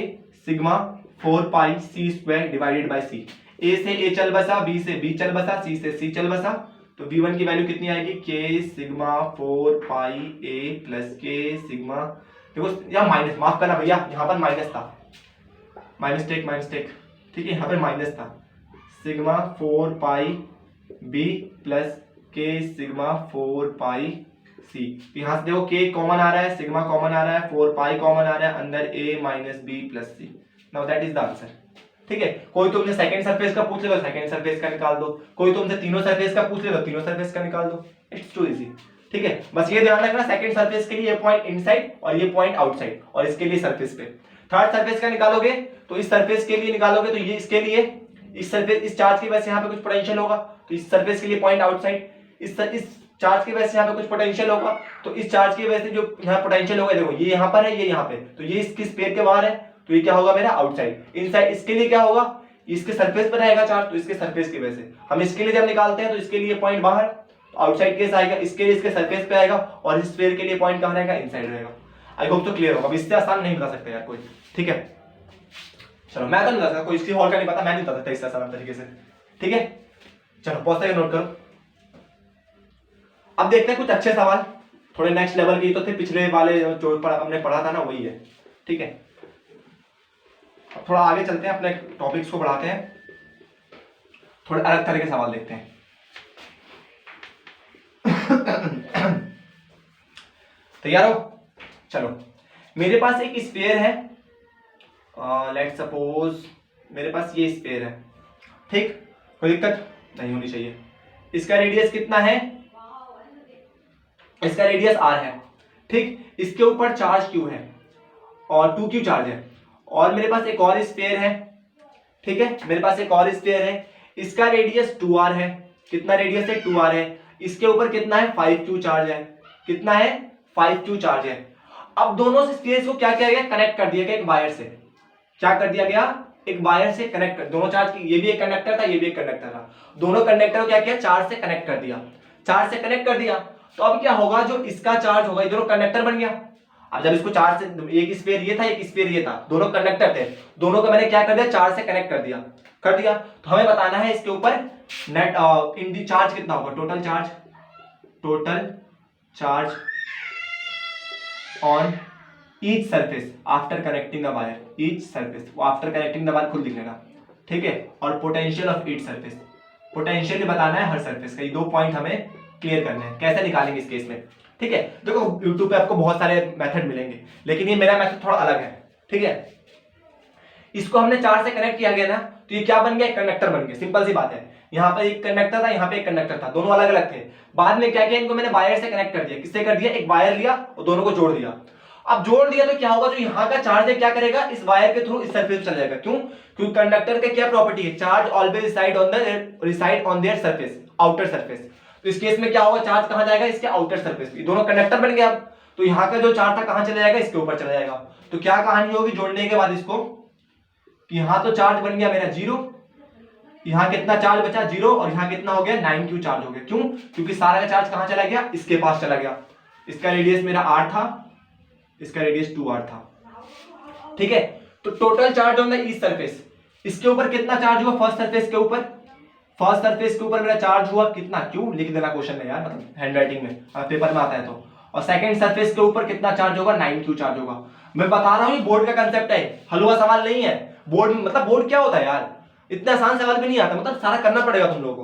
[SPEAKER 1] sigma 4 pi c square divided by c। a से a चल बसा, b से b चल बसा, c से c चल बसा, तो v1 की वैल्यू कितनी आएगी? k sigma 4 pi a plus k sigma, देखो यहां माइनस, माफ करना भैया, यहां पर माइनस था, माइनस टेक। ठीक है, यहां पर माइनस था, सिग्मा 4 पाई b प्लस k सिग्मा 4 पाई c। यहां से देखो k कॉमन आ रहा है, सिग्मा कॉमन आ रहा है, 4 पाई कॉमन आ रहा है, अंदर a minus b plus c। Now that is the answer. ठीक है, कोई तुमने सेकंड सरफेस का पूछ ले तो सेकंड सरफेस का निकाल दो, कोई तुमसे तीनों सरफेस का पूछ ले तो तीनों सरफेस का निकाल दो। It's to easy. ठीक है, बस ये ध्यान रखना, सेकंड सरफेस के लिए ये पॉइंट इनसाइड और ये पॉइंट आउटसाइड, और इसके लिए सरफेस पे। थर्ड सरफेस का निकालोगे तो इस सरफेस के लिए निकालोगे तो ये इसके लिए, इस सरफेस, इस चार्ज की वजह से यहाँ पे कुछ पोटेंशियल होगा, तो इस सरफेस के लिए पॉइंट आउटसाइड। इस चार्ज की वजह से यहाँ पे कुछ पोटेंशियल होगा, तो इस चार्ज की वजह से जो यहाँ पोटेंशियल होगा, देखो ये यहाँ पर है, ये यहाँ पे, तो ये इसकी स्फीयर के बाहर है, तो ये क्या होगा मेरा? आउटसाइड। इनसाइड इसके लिए क्या होगा? इसके सरफेस पर रहेगा चार्ज, तो इसके सरफेस की वजह से हम इसके लिए जब निकालते हैं तो इसके लिए पॉइंट बाहर, तो आउटसाइड केस आएगा, इसके लिए इसके सरफेस पे आएगा, और इस स्फीयर के लिए पॉइंट कहां रहेगा? इनसाइड रहेगा। आई होप तो क्लियर होगा। अब इससे आसान नहीं बता सकते यार कोई। ठीक है, चलो मैं तो नहीं बता सकता, कोई इसकी और का नहीं पता, मैं नहीं बता सकता इससे आसान तरीके से। ठीक है, चलो पॉज करके नोट करो। अब देखते हैं कुछ अच्छे सवाल, थोड़े नेक्स्ट लेवल के तो थे, पिछले वाले जो हमने पढ़ा था ना वही है। ठीक है, अब थोड़ा आगे चलते हैं, अपने टॉपिक्स को बढ़ाते हैं, थोड़े अलग तरह के सवाल देखते हैं। तैयार हो? चलो, मेरे पास एक स्फीयर है, लेट्स सपोज मेरे पास ये स्फीयर है। ठीक, कोई दिक्कत नहीं होनी चाहिए। इसका रेडियस कितना है? इसका रेडियस r है। ठीक, इसके ऊपर चार्ज q है और 2q चार्ज है, और मेरे पास एक और स्फीयर है। ठीक है, मेरे पास एक और स्फीयर है, इसका रेडियस 2r है। कितना रेडियस है? 2r है। इसके ऊपर कितना है? 5q चार्ज है। कितना है? 5q चार्ज है। अब दोनों स्फीयर्स को क्या किया गया? कनेक्ट कर दिया गया एक वायर से। क्या कर दिया गया? एक वायर से कनेक्ट कर, दोनों चार्ज की, ये भी एक कंडक्टर था, ये भी एक कंडक्टर था, दोनों कंडक्टर को क्या किया? चार्ज से कनेक्ट कर दिया। चार्ज से कनेक्ट कर दिया तो अब क्या होगा? जो इसका चार्ज होगा, ये दोनों कंडक्टर बन गया। अब जब इसको चार्ज से, एक स्फीयर ये था, एक स्फीयर ये था, दोनों कंडक्टर थे, दोनों को मैंने क्या कर दिया? चार्ज से कनेक्ट कर दिया। तो हमें बताना है इसके ऊपर नेट इन दी चार्ज कितना होगा? Total charge on each surface after connecting the wire. Each surface, after connecting the wire खुद लिख लेना। ठीक है, और potential of each surface, potential बताना है हर सरफेस का। ये 2 पॉइंट हमें क्लियर करने हैं। कैसे निकालेंगे इस केस में? ठीक है, देखो YouTube पे आपको बहुत सारे मेथड मिलेंगे, लेकिन ये मेरा मेथड थोड़ा अलग है। ठीक है, इसको हमने चार्ज से कनेक्ट किया गया ना, तो ये क्या बन गया? एक कंडक्टर बन गया। सिंपल सी बात है, यहाँ पे एक कंडक्टर था, यहाँ पे एक कंडक्टर था, दोनों अलग अलग थे। बाद में क्या किया? इनको मैंने वायर से कनेक्ट कर दिया। किससे कर दिया? एक वायर लिया और दोनों को जोड़ दिया। अब जोड़ दिया तो क्या होगा, जो यहाँ का चार्ज है क्या करेगा, इस वायर के थ्रू इस सरफेस चला जाएगा। क्यों? क्योंकि कंडक्टर का क्या प्रॉपर्टी है, charge always reside on their surface, outer surface. तो इस केस में क्या होगा, चार्ज कहां जाएगा, इसके आउटर सरफेस। ये दोनों कंडक्टर बन गए अब, तो यहाँ का जो चार्ज था कहां चला जाएगा, इसके ऊपर चला जाएगा। तो क्या कहानी होगी जोड़ने के बाद इसको, कि यहाँ तो चार्ज बन गया मेरा 0, यहाँ कितना चार्ज बचा 0, और यहाँ कितना हो गया 9q चार्ज हो गया। क्यों? क्योंकि सारा का चार्ज कहां चला गया, इसके पास चला गया। इसका रेडियस मेरा r था, इसका रेडियस 2r था, ठीक है। तो total charge on the east surface, इसके ऊपर कितना चार्ज हुआ, फर्स्ट सरफेस के ऊपर, फर्स्ट सरफेस के ऊपर मेरा चार्ज हुआ कितना, क्यों लिख देना क्वेश्चन में यार, मतलब हैंडराइटिंग में, पेपर में आता है तो। और सेकंड सरफेस के ऊपर कितना चार्ज होगा, 9q चार्ज होगा। मैं बता रहा हूं ये बोर्ड का कंसेप्ट है, हलवा सवाल नहीं है। बोर्ड मतलब बोर्ड क्या होता है यार, इतना आसान सवाल भी नहीं आता, मतलब सारा करना पड़ेगा तुम लोगों को,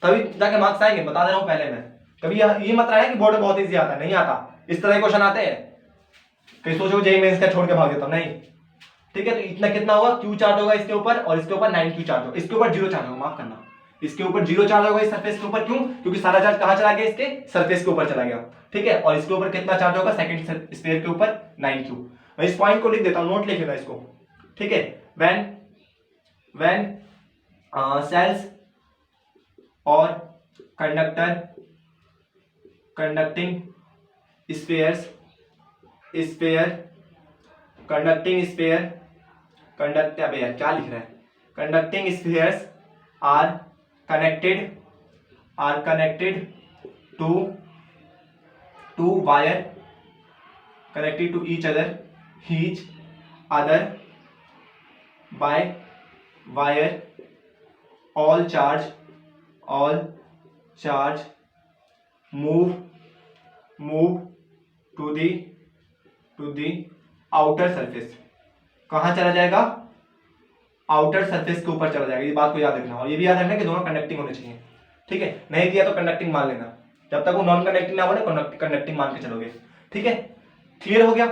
[SPEAKER 1] तभी जाके मार्क्स आएंगे, बता दे रहा हूं पहले मैं। कभी ये मत रहा है कि बोर्ड में बहुत ईजी आता है, नहीं आता। इस तरह के क्वेश्चन आते हैं, कहीं सोचो जेईई मेंस का छोड़ के भाग देता हूं, नहीं, ठीक है। तो इतना कितना होगा, q चार्ज होगा इसके ऊपर, और इसके ऊपर 9q चार्ज होगा, इसके ऊपर 0 चार्ज होगा, माफ करना, इसके ऊपर 0 चार्ज होगा इस सरफेस के ऊपर। क्यों? क्योंकि सारा चार्ज कहां चला गया, इसके सरफेस के ऊपर चला गया, ठीक है। और इसके ऊपर कितना चार्ज होगा, सेकंड स्फीयर के ऊपर 9q। मैं इस पॉइंट को लिख देता हूं, नोट लिख लेना इसको, ठीक है। व्हेन सेल्स और कंडक्टिंग स्फीयर्स अबे यार क्या लिख रहा है, conducting spheres are connected two wire, connected to each other by wire, all charge move to the outer surface। कहां चला जाएगा, आउटर सरफेस के ऊपर चला जाएगा। ये बात को याद रखना, और ये भी याद रखना कि दोनों कंडक्टिंग होने चाहिए, ठीक है। नहीं दिया तो कंडक्टिंग मान लेना, जब तक वो नॉन कंडक्टिंग ना बने कंडक्टिंग मान के चलोगे, ठीक है। क्लियर हो गया,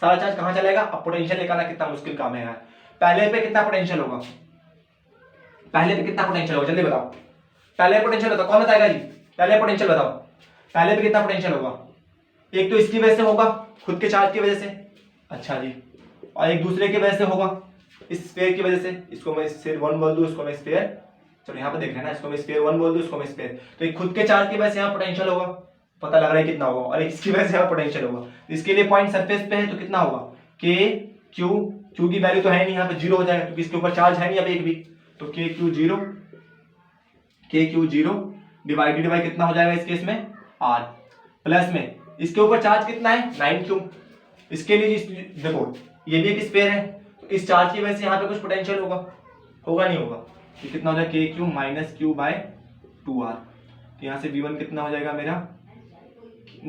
[SPEAKER 1] सारा चार्ज कहां चलेगा। अब पोटेंशियल निकालना कितना मुश्किल काम है यार। पहले पे कितना पोटेंशियल होगा, जल्दी बताओ, पहले पोटेंशियल बताओ, कौन बताएगा जी, पहले पोटेंशियल बताओ, पहले पे कितना पोटेंशियल होगा। एक तो इसकी वजह से होगा, खुद के चार्ज की वजह से, अच्छा जी, और एक दूसरे की वजह से होगा, इस स्फीयर की वजह से। इसको मैं स्फीयर 1 बोल दूं, इसको मैं स्फीयर, चलो यहाँ पे देख रहे हैं ना, इसको मैं स्फीयर 1 बोल दूं, इसको मैं स्फीयर। तो एक खुद के चार्ज की वजह से यहाँ पोटेंशियल होगा, पता लग रहा है कितना होगा, और इसकी वजह से यहाँ पोटेंशियल होगा। इसके लिए पॉइंट सरफेस पे है तो कितना होगा, के क्यू की वैल्यू तो है नहीं, यहाँ पे 0 हो जाएगा क्योंकि इसके ऊपर चार्ज है नहीं अब एक भी। तो के क्यू 0 डिवाइडेड बाई कितना हो जाएगा इस केस में, आर, प्लस में इसके ऊपर चार्ज कितना है 9q। इसके लिए देखो ये भी एक स्फीयर है, तो इस चार्ज की वजह से यहाँ पे कुछ पोटेंशियल होगा नहीं होगा, तो कितना हो जाएगा के Q minus Q by 2r। तो यहाँ से v1 कितना हो जाएगा मेरा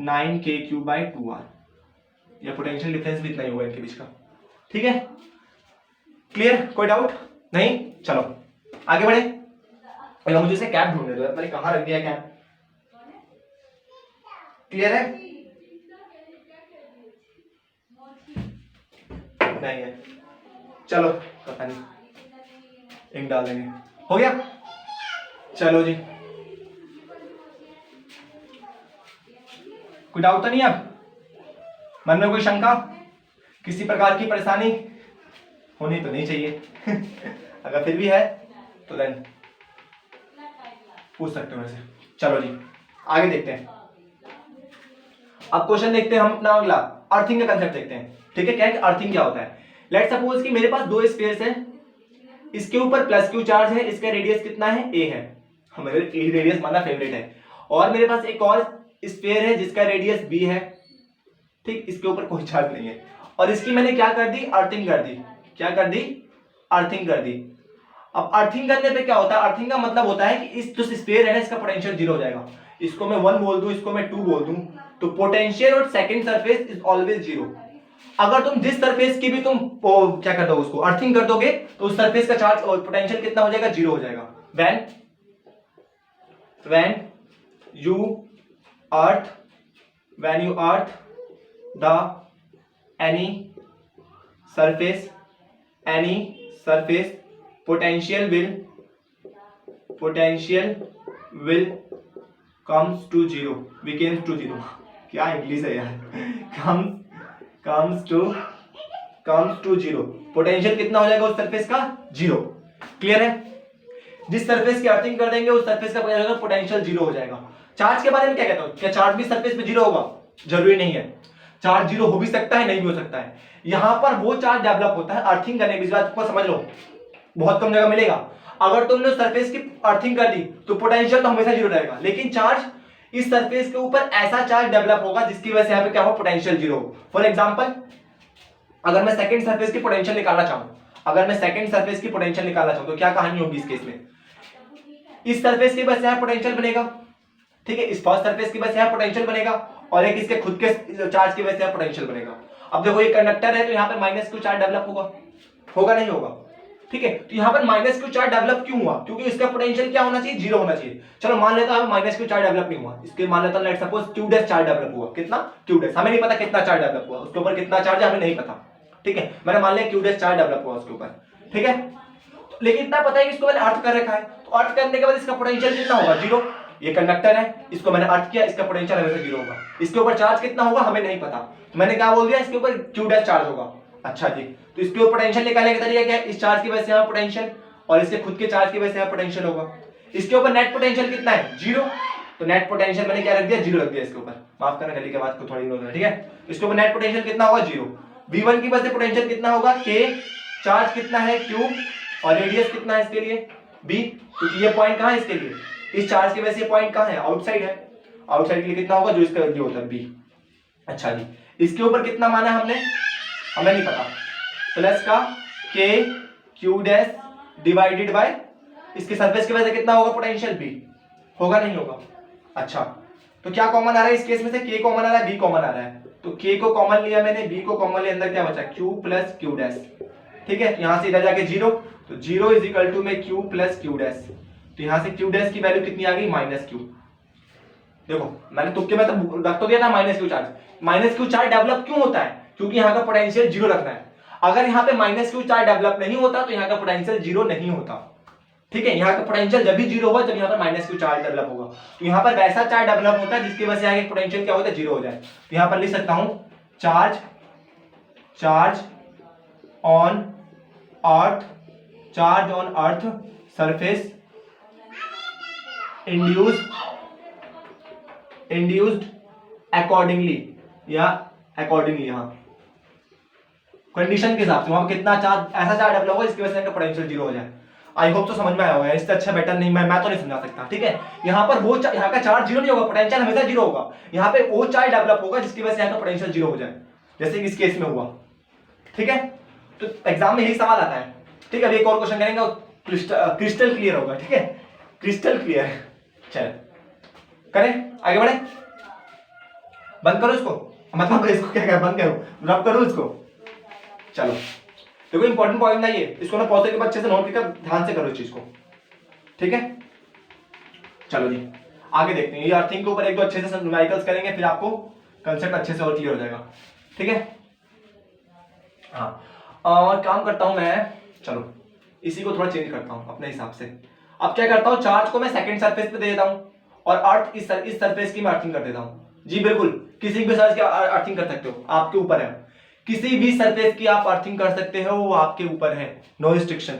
[SPEAKER 1] 9kq बाय 2r, या पोटेंशियल डिफरेंस भी इतना ही होगा इनके बीच का, ठीक है। क्लियर, कोई डाउट नहीं, चलो आगे बढ़े। अगर मुझे इसे कैप ढूंढने दो, मैंने कहाँ रख दिया कैप, क्लियर है, नहीं है, चलो पता नहीं, इंक डाल देंगे, हो गया। चलो जी, कोई डाउट तो नहीं, अब मन में कोई शंका, किसी प्रकार की परेशानी होनी तो नहीं चाहिए अगर फिर भी है तो देन पूछ सकते हो वैसे। चलो जी आगे देखते हैं, अब क्वेश्चन देखते हैं हम अपना अगला, अर्थिंग का कंसेप्ट देखते हैं, ठीक है। क्या है अर्थिंग क्या होता है। लेट सपोज कि मेरे पास 2 स्फीयर्स है, इसके ऊपर प्लस क्यू चार्ज है, इसका रेडियस कितना है, a है, हमारे ए रेडियस माना फेवरेट है। और मेरे पास एक और स्फीयर है जिसका रेडियस b है, ठीक, इसके ऊपर कोई चार्ज नहीं है, और इसकी मैंने क्या कर दी, अर्थिंग कर दी। क्या कर दी, अर्थिंग कर दी। अब अर्थिंग करने पे क्या होता है, अर्थिंग का मतलब होता है कि इस जो स्फीयर है ना, इसका पोटेंशियल 0 हो जाएगा। इसको मैं 1 बोल दूं, इसको मैं 2 बोल दूं, तो पोटेंशियल और सेकंड सरफेस इज ऑलवेज 0। अगर तुम जिस सरफेस की भी तुम क्या कर दोगे, उसको अर्थिंग कर दोगे, तो उस सरफेस का चार्ज और पोटेंशियल कितना हो जाएगा, 0 हो जाएगा। when you earth the any surface potential will comes to 0 becomes to 0 क्या इंग्लिश है यार कम्स टू जीरो। पोटेंशियल कितना हो जाएगा उस सरफेस का? जीरो। क्लियर है? जिस सरफेस की अर्थिंग कर देंगे उस सरफेस का पोटेंशियल जीरो हो जाएगा। चार्ज के बारे में क्या कहता हूं? क्या चार्ज भी सरफेस पे जीरो होगा? जरूरी नहीं है। चार्ज जीरो हो भी सकता है, नहीं भी हो सकता है। यहां पर वो चार्ज डेवलप होता है अर्थिंग करने की, इस बात को समझ लो, बहुत कम जगह मिलेगा। अगर तुमने सरफेस की अर्थिंग कर दी तो पोटेंशियल तो हमेशा जीरो रहेगा, लेकिन चार्ज इस सरफेस के ऊपर ऐसा चार्ज डेवलप होगा जिसकी वजह से यहां पे क्या हो? पोटेंशियल जीरो हो। फॉर एग्जांपल, अगर मैं सेकंड सरफेस की पोटेंशियल निकालना चाहूं, तो क्या कहानी होगी इस केस में? इस सरफेस की वजह से यहां पोटेंशियल बनेगा, ठीक है, इस फर्स्ट सरफेस की वजह से यहां पोटेंशियल बनेगा, और एक इसके खुद के चार्ज की वजह से यहां पोटेंशियल बनेगा। अब देखो ये कंडक्टर है तो यहां पर माइनस क्यू चार्ज डेवलप होगा नहीं होगा? ठीक है, तो यहां पर माइनस क्यू चार्ज डेवलप क्यों हुआ? क्योंकि इसका पोटेंशियल क्या होना चाहिए? जीरो होना चाहिए। चलो मान लेता हूं माइनस क्यू चार्ज डेवलप नहीं हुआ, इसके मान लेता हूं let's suppose Q dash charge develop हुआ। कितना? Q dash. हमें नहीं पता कितना चार्ज डेवलप हुआ, उसके ऊपर कितना चार्ज है हमें नहीं पता, ठीक है, मैंने मान लिया क्यू डैश चार्ज डेवलप हुआ उसके ऊपर, ठीक है। लेकिन इतना पता है कि इसको मैंने अर्थ कर रखा है, तो अर्थ करने के बाद इसका पोटेंशियल कितना होगा? जीरो। ये कंडक्टर है, इसको मैंने अर्थ किया, इसका पोटेंशियल हमेशा जीरो होगा। इसके ऊपर चार्ज कितना होगा हमें नहीं पता, तो मैंने क्या बोल दिया? इसके ऊपर क्यू डैश चार्ज होगा। अच्छा जी, तो इसके ऊपर पोटेंशियल निकालने का तरीका क्या है? इस चार्ज की वजह से यहां पोटेंशियल, और इसके खुद के चार्ज की वजह से यहां पोटेंशियल होगा। इसके ऊपर नेट पोटेंशियल कितना है? जीरो। तो नेट पोटेंशियल मैंने क्या रख दिया? जीरो रख दिया इसके ऊपर। माफ करना गली के बात को थोड़ी नोट, ठीक है। इसके ऊपर नेट पोटेंशियल कितना होगा? जीरो। V1 की वजह से पोटेंशियल कितना होगा? K। चार्ज कितना है? Q। और रेडियस कितना है इसके लिए? B। क्योंकि ये पॉइंट कहां है इसके लिए? इस चार्ज की वजह से ये पॉइंट कहां है? आउटसाइड है। आउटसाइड के लिए कितना होगा? जो इसका ये होता है B। अच्छा जी, इसके ऊपर कितना माना है हमने? हमें नहीं पता। प्लस का K Q dash divided by इसके सरफेस की वजह से कितना होगा? Potential B। होगा नहीं होगा? अच्छा, तो क्या कॉमन आ रहा है इस केस में से? K कॉमन आ रहा है, B कॉमन आ रहा है, तो K को कॉमन लिया मैंने, B को कॉमन लिया, अंदर क्या बचा? Q प्लस Q डैश, ठीक है। यहां से इधर जाके जीरो, तो जीरो इज इक्वल टू में Q प्लस Q डैश, तो यहां से Q डैश की वैल्यू कितनी आ गई? Minus Q। देखो मैंने तुक्के में तो रख तो दिया था minus Q charge. Minus Q charge develop क्यों होता है? क्योंकि यहाँ का पोटेंशियल जीरो रखना है। अगर यहाँ पे माइनस Q चार्ज डेवलप नहीं होता तो यहाँ का पोटेंशियल जीरो नहीं होता, ठीक है। यहाँ का पोटेंशियल जब भी जीरो होगा जब यहाँ पर माइनस Q चार्ज डेवलप होगा, तो यहाँ पर वैसा चार्ज डेवलप होता है जिसकी वजह से आगे पोटेंशियल क्या होता है? जीरो हो जाए। तो यहाँ पर लिख सकता हूं charge on earth surface induced accordingly, या अकॉर्डिंगली, हाँ, कंडीशन के हिसाब से वहां कितना चार्ज, ऐसा चार्ज डेवलप होगा जिसकी वजह से पोटेंशियल जीरो हो जाए। आई होप तो समझ में आया होगा, इससे अच्छा बेटर नहीं, मैं तो नहीं समझा सकता, ठीक है। यहाँ पर वो यहाँ का चार्ज जीरो नहीं होगा, पोटेंशियल हमेशा जीरो होगा। यहाँ पे वो चार्ज डेवलप होगा जिसकी वजह से यहाँ का पोटेंशियल जीरो हो जाए, जैसे कि इस केस में हुआ, ठीक है। तो एग्जाम में यही सवाल आता है, ठीक है। अभी एक और क्वेश्चन करेंगे, क्रिस्टल क्लियर होगा, ठीक है, क्रिस्टल क्लियर। चल करें, आगे बढ़े, बंद करो इसको, मतलब इसको क्या बंद करो, रब करो इसको। चलो देखो इंपॉर्टेंट पॉइंट ना ये, इसको ना पॉज के बाद अच्छे से नोट कर, ध्यान से करो इस चीज को, ठीक है। चलो जी आगे देखते हैं, ये अर्थिंग के ऊपर एक दो अच्छे से न्यूमेरिकल्स करेंगे, फिर आपको कंसेप्ट अच्छे से और क्लियर हो जाएगा, ठीक है। हाँ, और काम करता हूं मैं, चलो इसी को थोड़ा चेंज करता हूं अपने हिसाब से। अब क्या करता हूं, चार्ज को मैं सेकंड सरफेस पे दे देता हूं और अर्थ इस सरफेस की मैं अर्थिंग कर देता हूं। जी बिल्कुल, किसी भी सरफेस की अर्थिंग कर सकते हो, आपके ऊपर है। किसी भी सरफेस की आप अर्थिंग कर सकते हो, वो आपके ऊपर है, नो रिस्ट्रिक्शन,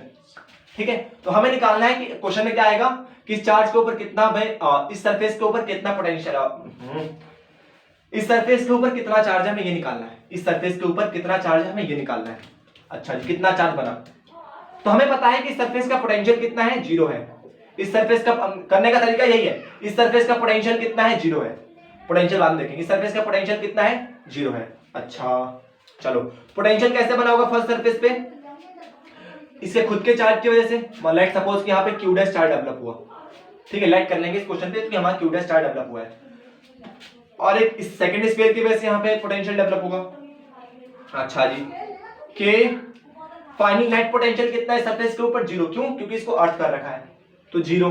[SPEAKER 1] ठीक है। तो हमें निकालना है कि क्वेश्चन में क्या आएगा कि इस चार्ज के ऊपर कितना, इस सरफेस के ऊपर कितना पोटेंशियल, इस सरफेस के ऊपर कितना चार्ज है हमें ये निकालना है, इस सरफेस के ऊपर कितना चार्ज है हमें ये निकालना है। अच्छा जी, कितना चार्ज बना, तो हमें पता है कि इस सरफेस का पोटेंशियल कितना है? जीरो है। इस सरफेस का करने का तरीका यही है, इस सरफेस का पोटेंशियल कितना है? जीरो है। पोटेंशियल बाद में देखेंगे, इस सरफेस का पोटेंशियल कितना है? जीरो है। अच्छा चलो, पोटेंशियल कैसे बना होगा फर्स्ट सरफेस पे? इसके खुद के चार्ज की वजह से, लेट सपोज कि यहाँ पे क्यू डैश चार्ज डेवलप हुआ, ठीक है, लेट कर लेंगे इस क्वेश्चन पे कि हमारा क्यू डैश चार्ज डेवलप हुआ है, और एक इस सेकंड स्क्वायर की वजह से यहाँ पे पोटेंशियल डेवलप होगा। अच्छा जी, के फाइनल नेट पोटेंशियल कितना है सरफेस के ऊपर? जीरो। क्यों? क्योंकि इसको अर्थ कर रखा है, तो जीरो।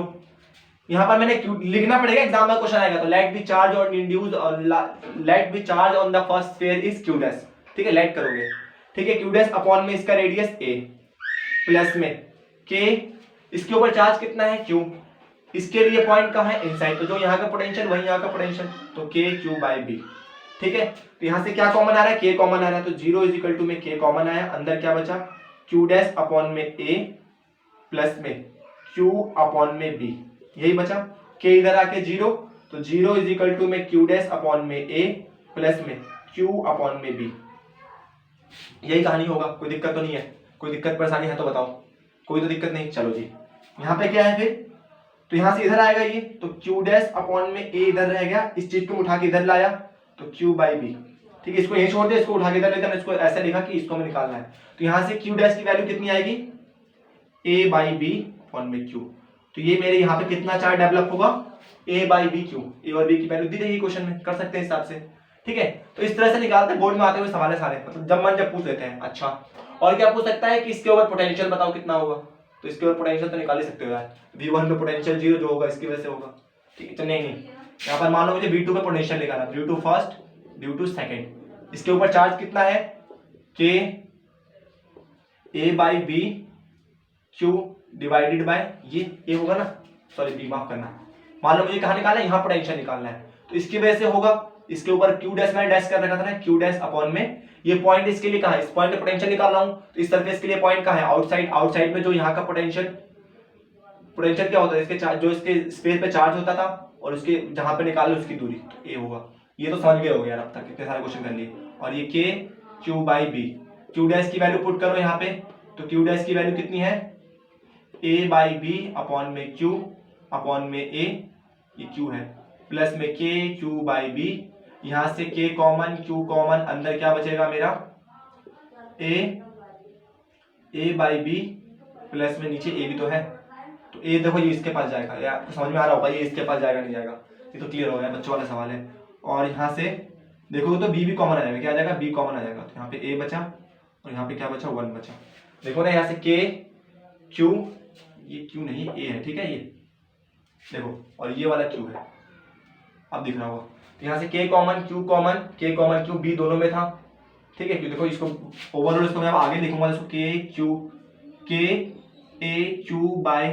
[SPEAKER 1] यहां पर मैंने लिखना पड़ेगा, एग्जाम में क्वेश्चन आएगा तो लेट बी चार्ज और इंड्यूस और late B charge on the first sphere is Q dash, ठीक है, लेट करोगे, ठीक है, क्यू डैश अपॉन में इसका रेडियस a प्लस में k, इसके ऊपर चार्ज कितना है? q, इसके लिए पॉइंट कहां है? इनसाइड, तो जो यहां का पोटेंशियल वही यहां का पोटेंशियल, तो k q बाय b, ठीक है, तो यहाँ से क्या कॉमन आ रहा है, के कॉमन आ रहा है, तो 0 इज इक्वल टू में के कॉमन आया, अंदर क्या बचा क्यू डैश अपॉन में ए प्लस में क्यू अपॉन में बी, यही बचा। के इधर आके 0, तो 0 इज इक्वल टू में क्यू डैश अपॉन में ए प्लस में क्यू अपॉन में बी, यही कहानी होगा। कोई दिक्कत तो नहीं है, कोई दिक्कत परेशानी है तो बताओ, कोई तो दिक्कत नहीं। चलो जी, यहाँ पे क्या है फिर, तो यहाँ से इधर आएगा ये, तो क्यू डैश अपॉन में ए इधर रह गया, इस चीज को उठा के इधर लाया तो क्यू बाई बी, ठीक है, इसको यही छोड़ दे, इसको उठा के इधर लेते हैं, इसको ऐसे लिखा कि इसको हमें निकालना है। तो यहाँ से क्यू डैश की वैल्यू कितनी आएगी, ए बाई बी अपॉन में क्यू, तो ये मेरे यहाँ पे कितना चार्ज डेवलप होगा, ए बाई बी क्यू, ए और बी की वैल्यू दी रहेगी क्वेश्चन में, कर सकते हैं हिसाब से, ठीक है। तो इस तरह से निकालते हैं, बोर्ड में आते हुए सवाल है सारे, मतलब जब मन जब पूछ लेते हैं। अच्छा, और क्या पूछ सकता है कि इसके ऊपर पोटेंशियल बताओ कितना होगा, तो इसके ऊपर पोटेंशियल तो निकाल ही सकते हो यार, V1 पे पोटेंशियल 0 जो होगा इसकी वजह से होगा, ठीक है। तो नहीं यहाँ पर मान लो मुझे V2 पे पोटेंशियल निकालना, V2 फर्स्ट V2 सेकंड, इसके ऊपर चार्ज कितना है, K A by B Q divided by ये होगा ना, सॉरी बी माफ करना, मान लो मुझे कहाँ निकालना है, यहाँ पोटेंशियल निकालना है, तो इसकी वजह से होगा, इसके ऊपर क्यू डैश मैंने डैश कर रखा था ना, क्यू डैश अपॉन में ये पॉइंट इसके लिए कहाँ है, इस पॉइंट पे पोटेंशियल निकाल रहा हूं, तो इस सरफेस के लिए पॉइंट कहाँ है, आउटसाइड, आउटसाइड में जो यहाँ का पोटेंशियल क्या होता है, इसके जो इसके स्पेस पे चार्ज होता था और उसके जहां पे निकाले उसकी दूरी, तो ए होगा। ये तो समझ गए हो यार, अब तक कितने सारे क्वेश्चन कर लिए। और ये के Q by B, Q dash की वैल्यू पुट करो यहाँ पे, तो क्यू डैश की वैल्यू कितनी है, ए बाई बी अपॉन में क्यू अपॉन में ए, ये क्यू है, प्लस में के क्यू बाई बी, यहां से के कॉमन क्यू कॉमन, अंदर क्या बचेगा मेरा ए बाई बी प्लस में नीचे ए भी तो है, तो ए देखो ये इसके पास जाएगा, या आपको समझ में आ रहा होगा ये इसके पास जाएगा नहीं जाएगा, ये तो क्लियर हो गया, बच्चों वाला सवाल है। और यहाँ से देखो तो बी भी कॉमन आ जाएगा, क्या आ जाएगा, बी कॉमन आ जाएगा, तो यहाँ पे ए बचा और यहाँ पे क्या बचा, 1 बचा। देखो ना यहाँ से के क्यू, ये क्यू नहीं ए है, ठीक है, ये देखो, और ये वाला क्यू है, अब दिख रहा होगा। तो यहाँ से के कॉमन क्यू कॉमन, के कॉमन क्यू बी दोनों में था, ठीक है, क्यों देखो इसको ओवरऑल, इसको मैं आगे लिखूंगा, इसको के क्यू के ए क्यू बाय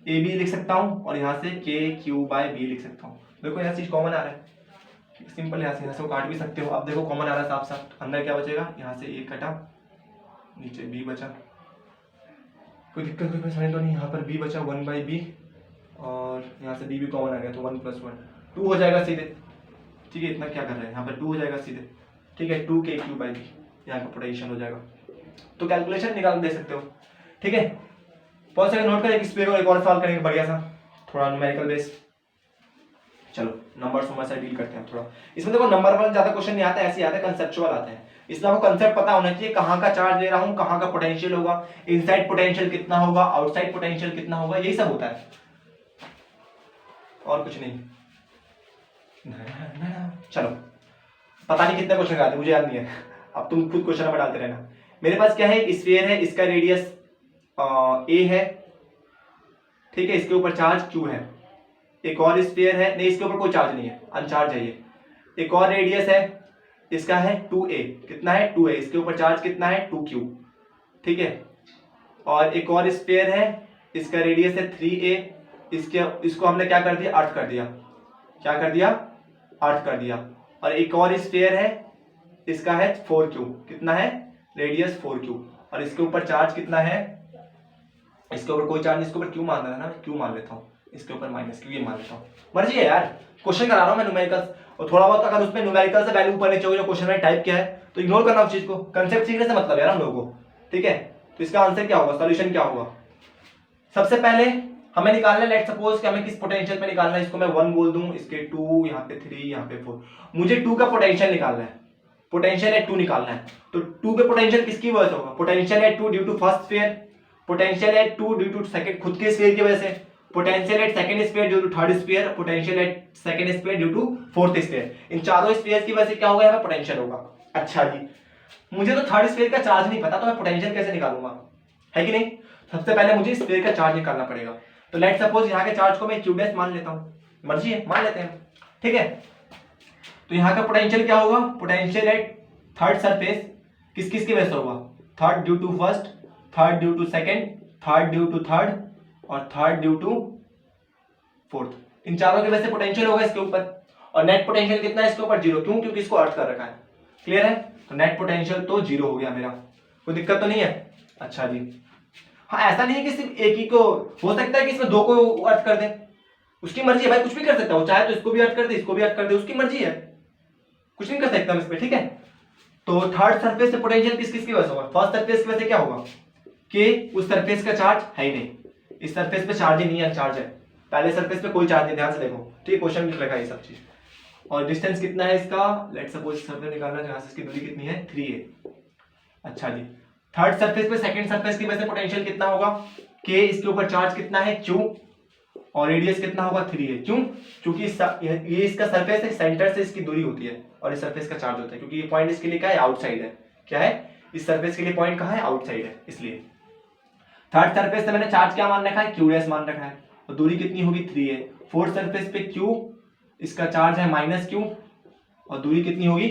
[SPEAKER 1] ए बी लिख सकता हूँ, और यहाँ से के क्यू बाय बी लिख सकता हूँ। देखो यहाँ चीज कॉमन आ रहा है, सिंपल, यहाँ से काट भी सकते हो। अब देखो कॉमन आ रहा है साफ साफ, अंदर क्या बचेगा, यहाँ से ए कटा, नीचे बी बचा, कोई दिक्कत कोई परेशानी तो नहीं, यहाँ पर बी बचा 1 बाई बी, और यहाँ से बी भी कॉमन आ गया, तो 1 + 1 2 हो जाएगा सीधे, ठीक है, इतना क्या कर रहे हैं, यहाँ पर 2 हो जाएगा सीधे, ठीक है, 2 के क्यू बाई बी, यहाँ का पोटेंशियल हो जाएगा, तो कैलकुलेशन निकाल दे सकते हो, ठीक है। बहुत सारे नोट करें, इस पे एक और सवाल करेंगे बढ़िया सा, थोड़ा न्यूमेरिकल बेस। चलो नंबर समझ से डील करते हैं थोड़ा, इसमें देखो नंबर वाला ज्यादा क्वेश्चन नहीं आता है, ऐसे आता है कंसेप्चुअल आता है, इसलिए आपको कंसेप्ट पता होना चाहिए, कहाँ का चार्ज ले रहा हूँ, कहाँ का पोटेंशियल होगा, इनसाइड पोटेंशियल कितना होगा, आउटसाइड पोटेंशियल कितना होगा, यही सब होता है, और कुछ नहीं। चलो पता नहीं कितने क्वेश्चन आते मुझे याद नहीं है, अब तुम खुद क्वेश्चन नंबर डालते रहना। मेरे पास क्या है, एक स्फीयर है, इसका रेडियस ए है, ठीक है, इसके ऊपर चार्ज q है, एक और स्फीयर है, नहीं इसके ऊपर कोई चार्ज नहीं है, अनचार्ज है ये, एक और रेडियस है, इसका है 2a, कितना है 2a, इसके ऊपर चार्ज कितना है 2q, ठीक है, और एक और स्फीयर है, इसका रेडियस है 3a, इसको हमने क्या कर दिया, अर्थ कर दिया, क्या कर दिया, अर्थ कर दिया, और एक और स्फीयर है, इसका है 4q, कितना है, रेडियस 4q, और इसके ऊपर चार्ज कितना है, इसके ऊपर कोई चार्ज नहीं, इसके ऊपर क्यू मान लेना, क्यू मान लेता हूँ, इसके ऊपर माइनस क्यू ये मान लेता हूँ, मर्जी है यार, क्वेश्चन करा रहा हूँ मैं न्यूमेरिकल्स, और थोड़ा बहुत अगर उसमें न्यूमेरिकल से वैल्यू ऊपर नीचे हो, जो क्वेश्चन में टाइप किया है, तो इग्नोर करना उस चीज को, कंसेप्ट सीखने से मतलब यार हम लोगों को, ठीक है। तो इसका आंसर क्या होगा, सॉल्यूशन क्या होगा, सबसे पहले हमें निकालना है, लेट सपोज कि हमें किस पोटेंशियल पे निकालना है, इसको मैं 1 बोल दूं, इसके 2, यहाँ पे 3, यहाँ पे 4, मुझे 2 का पोटेंशियल निकालना है, पोटेंशियल है 2 निकालना है, तो 2 पे पोटेंशियल किसकी वजह से होगा, पोटेंशियल है 2 due to first sphere, potential है 2 ड्यू टू सेकंड खुद के स्फीयर की वजह से, पोटेंशियल है second sphere due to third sphere, potential है second sphere due to fourth sphere, इन चारों स्फीयर्स की वजह से क्या होगा, यहाँ पे पोटेंशियल होगा। अच्छा जी, मुझे तो थर्ड स्फीयर का चार्ज नहीं पता, तो मैं पोटेंशियल कैसे निकालूंगा, है कि नहीं, सबसे पहले मुझे स्फीयर का चार्ज निकालना पड़ेगा, तो लेट सपोज यहाँ के चार्ज को मैं q डैश मान लेता हूँ, मर्जी है मान लेते हैं, ठीक है। तो यहाँ का पोटेंशियल क्या होगा, पोटेंशियल है थर्ड सरफेस, किस किस की वजह से होगा, third due to first, third due to second, third due to third, और थर्ड ड्यू टू फोर्थ, इन चारों की वजह से पोटेंशियल होगा इसके ऊपर, और नेट पोटेंशियल कितना है इसके ऊपर 0, क्यों? क्योंकि इसको अर्थ कर रखा है। क्लियर है? तो नेट पोटेंशियल तो 0 हो गया मेरा, कोई दिक्कत तो नहीं है? अच्छा जी, हाँ ऐसा नहीं है कि सिर्फ एक ही को, हो सकता है कि इसमें 2 को अर्थ कर दे, उसकी मर्जी है भाई, कुछ भी कर सकता है वो, चाहे तो इसको भी अर्थ कर दे इसको भी अर्थ कर दे, उसकी मर्जी है, कुछ नहीं कर सकता हम इसमें, ठीक है। तो थर्ड सरफेस से पोटेंशियल किस किस की वजह से होगा? फर्स्ट सरफेस की वजह से क्या होगा कि उस सरफेस का चार्ज है ही नहीं, इस सरफेस पे चार्ज ही नहीं है, अनचार्ज है, पहले सरफेस पे कोई चार्ज नहीं, ध्यान से देखो, ठीक है, क्वेश्चन लिख रखा है ये सब चीज। और डिस्टेंस कितना है इसका, लेट सपोज सरफेस निकालना, जहां से इसकी दूरी कितनी है 3 है। अच्छा जी, थर्ड सरफेस पे सेकंड सरफेस की वजह से पोटेंशियल कितना होगा कि इसके ऊपर चार्ज कितना है q, और रेडियस कितना होगा 3 है। क्यों? क्योंकि ये इसका सरफेस है, सेंटर से इसकी दूरी होती है और इस सरफेस का चार्ज होता है, क्योंकि ये पॉइंट इसके लिए क्या है, आउटसाइड है। क्या है? इस सरफेस के लिए पॉइंट कहाँ है, आउटसाइड है, इसलिए थर्ड सरफेस से मैंने चार्ज क्या मान रखा है, q डैश मान रखा है, और दूरी कितनी होगी 3 है। फोर्थ सरफेस पे q, इसका चार्ज है -q, और दूरी कितनी होगी,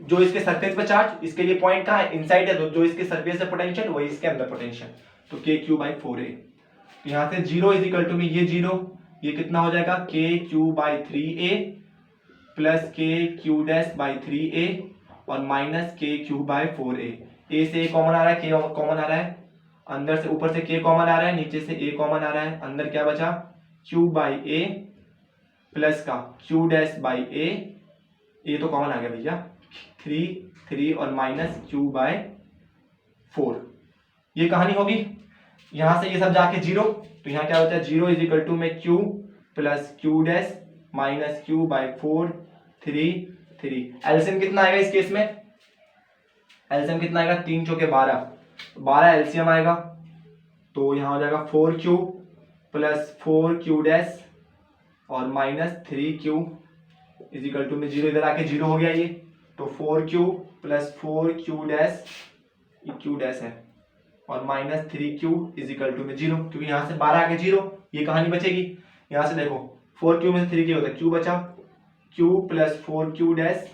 [SPEAKER 1] जो इसके सरफेस पे चार्ज, इसके लिए पॉइंट कहाँ है, इनसाइड है, जो इसके सरफेस है पोटेंशियल वही इसके अंदर पोटेंशियल, तो kq/4 है। तो यहाँ से 0 इज इक्वल टू में ये 0, ये कितना हो जाएगा kq/3a प्लस kq'/3a और माइनस kq/4a। a से a कॉमन आ रहा है, k कॉमन आ रहा है, अंदर से ऊपर से k कॉमन आ रहा है, नीचे से a कॉमन आ रहा है, अंदर क्या बचा q/a प्लस का q'/a, a तो कॉमन आ गया भैया, 3 और माइनस q/4। ये कहानी होगी, यहां से ये सब जाके 0, तो यहाँ क्या होता है 0 इज इक्वल टू में q plus q' minus q/4 3। LCM कितना आएगा इस केस में, एलसीएम कितना आएगा, 3 चौके 12 एलसीएम आएगा, तो यहाँ हो जाएगा 4q प्लस 4q' और minus 3q is equal to में 0, इधर आके 0 हो गया ये, तो 4q प्लस 4q' q' है और minus 3q is equal to में 0, क्योंकि यहाँ से 12 आके 0, ये कहानी बचेगी। यहाँ से देखो 4q में से 3q होता है, q बचा, q plus 4q'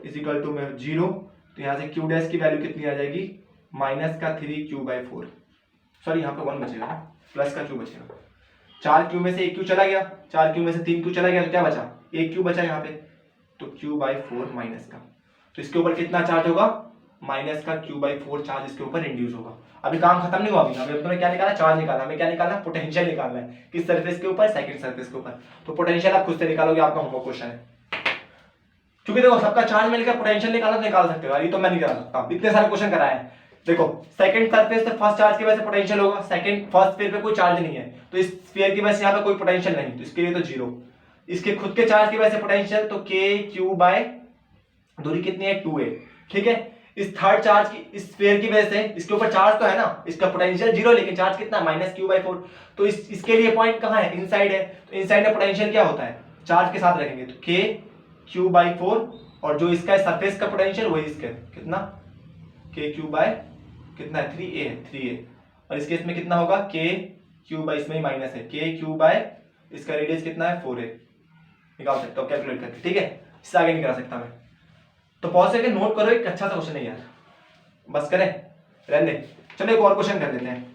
[SPEAKER 1] is equal to में 0, तो यहाँ से q' की वैल्यू कितनी आ जाएगी, माइनस का 3q/4, सॉरी यहाँ पे 1 बचेगा, प्लस का q बचेगा, 4q में से 1q चला गया, 4q में से 3q चला गया, तो क्या बचा, 1q बचा यहाँ पे, तो q/4 माइनस का, तो इसके ऊपर कितना चार्ज होगा, माइनस का q/4 चार्ज इसके ऊपर इंड्यूस होगा। अभी काम खत्म नहीं हुआ, अभी हमें क्या निकाला, चार्ज निकाला, हमें क्या निकालना, पोटेंशियल निकालना है, किस सरफेस के ऊपर, सेकंड सरफेस के ऊपर, तो पोटेंशियल आप खुद से निकालोगे, आपका होमवर्क क्वेश्चन है। क्योंकि देखो सबका चार्ज मिलकर पोटेंशियल निकालना तो निकाल सकते हो, ये तो मैं नहीं निकाल सकता, इतने सारे क्वेश्चन कराए हैं। देखो सेकंड सरफेस से फर्स्ट चार्ज की वजह से पोटेंशियल होगा, सेकंड फर्स्ट स्फीयर पे कोई चार्ज नहीं है, तो इस स्फीयर की वजह से यहाँ पे कोई पोटेंशियल नहीं, तो इसके लिए तो 0, इसके खुद के चार्ज की वजह से पोटेंशियल, तो k/q दूरी कितनी है 2a, ठीक है। इस थर्ड चार्ज की, इस स्फीयर की वजह से, इसके ऊपर चार्ज तो है ना, इसका पोटेंशियल 0, लेकिन चार्ज कितना, -q/4, तो इसके लिए पॉइंट कहाँ है, इनसाइड है, तो इनसाइड में पोटेंशियल क्या होता है, चार्ज के साथ रखेंगे, तो kq/4, और जो इसका सरफेस का पोटेंशियल वही इसका कितना, kq/ कितना है 3a है, 3a, और इस केस में कितना होगा kq/ इसमें ही माइनस है, kq/ इसका रेडियस कितना है 4a, निकाल सकते हो कैलकुलेट करके, ठीक है, इससे आगे नहीं करा सकता मैं, तो पॉज करके नोट करो, एक अच्छा सा क्वेश्चन है यार, बस करें रहने दे। चलो एक और क्वेश्चन कर लेते हैं,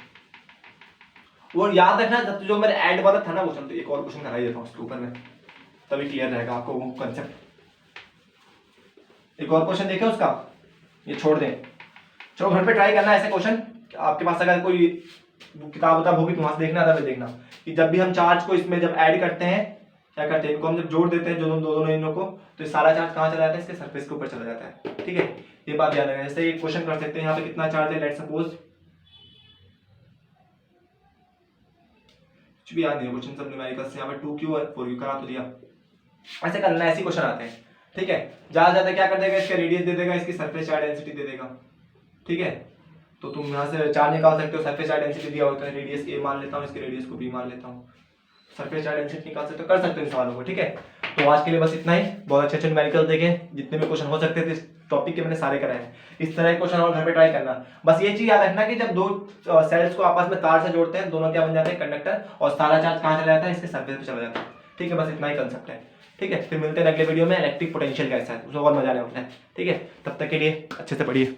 [SPEAKER 1] वो याद रखना जो मेरे ऐड वाला था ना क्वेश्चन, तो एक और क्वेश्चन करा ही देता हूँ उसके ऊपर में, तभी क्लियर रहेगा आपको वो कंसेप्ट। एक और क्वेश्चन देखें उसका, ये छोड़ दें, चलो घर पे ट्राई करना ऐसे क्वेश्चन, आपके पास अगर कोई किताब उताब होगी तो वहां से देखना, था देखना कि जब भी हम चार्ज को इसमें जब ऐड करते हैं, क्या करते हैं, इनको हम जब जोड़ देते हैं दोनों इनों को, तो ये सारा चार्ज कहाँ चला जाता है, इसके सरफेस के ऊपर चला जाता है, ठीक है, ये बात याद रखना। जैसे एक क्वेश्चन कर सकते हैं, यहाँ पे कितना चार्ज है, लेट सपोज, कुछ भी याद नहीं, क्वेश्चन सब न्यूमेरिकल से, यहाँ पे 2q और 4q करा तो दिया, ऐसे करना, ऐसे क्वेश्चन आते हैं, ठीक है। ज्यादा ज्यादा क्या कर देगा, इसका रेडियस दे देगा, इसकी सरफेस चार्ज डेंसिटी दे देगा, ठीक है, तो तुम यहाँ से चार्ज निकाल सकते हो, सरफेस चार्ज डेंसिटी दिया होता है, रेडियस a मान लेता हूँ, इसके रेडियस को b मान लेता हूँ, सरफेस चार्ज डेंसिटी निकाल सकते हो, कर सकते हो इन सवालों को, ठीक है। तो आज के लिए बस इतना ही, बहुत अच्छे अच्छे न्यूमेरिकल देखें, जितने भी क्वेश्चन हो सकते थे इस टॉपिक के मैंने सारे कराए हैं, इस तरह के क्वेश्चन और घर पे ट्राई करना। बस ये चीज याद रखना कि जब दो सेल्स को आपस में तार से जोड़ते हैं, दोनों क्या बन जाते हैं, कंडक्टर, और सारा चार्ज कहाँ चला जाता है, इसके सरफेस पे चला जाता है, ठीक है, बस इतना ही कंसेप्ट है, ठीक है। फिर मिलते हैं अगले वीडियो में, इलेक्ट्रिक पोटेंशियल कैसा है, उसमें और मजा आने वाला है, ठीक है। तब तक के लिए अच्छे से पढ़िए।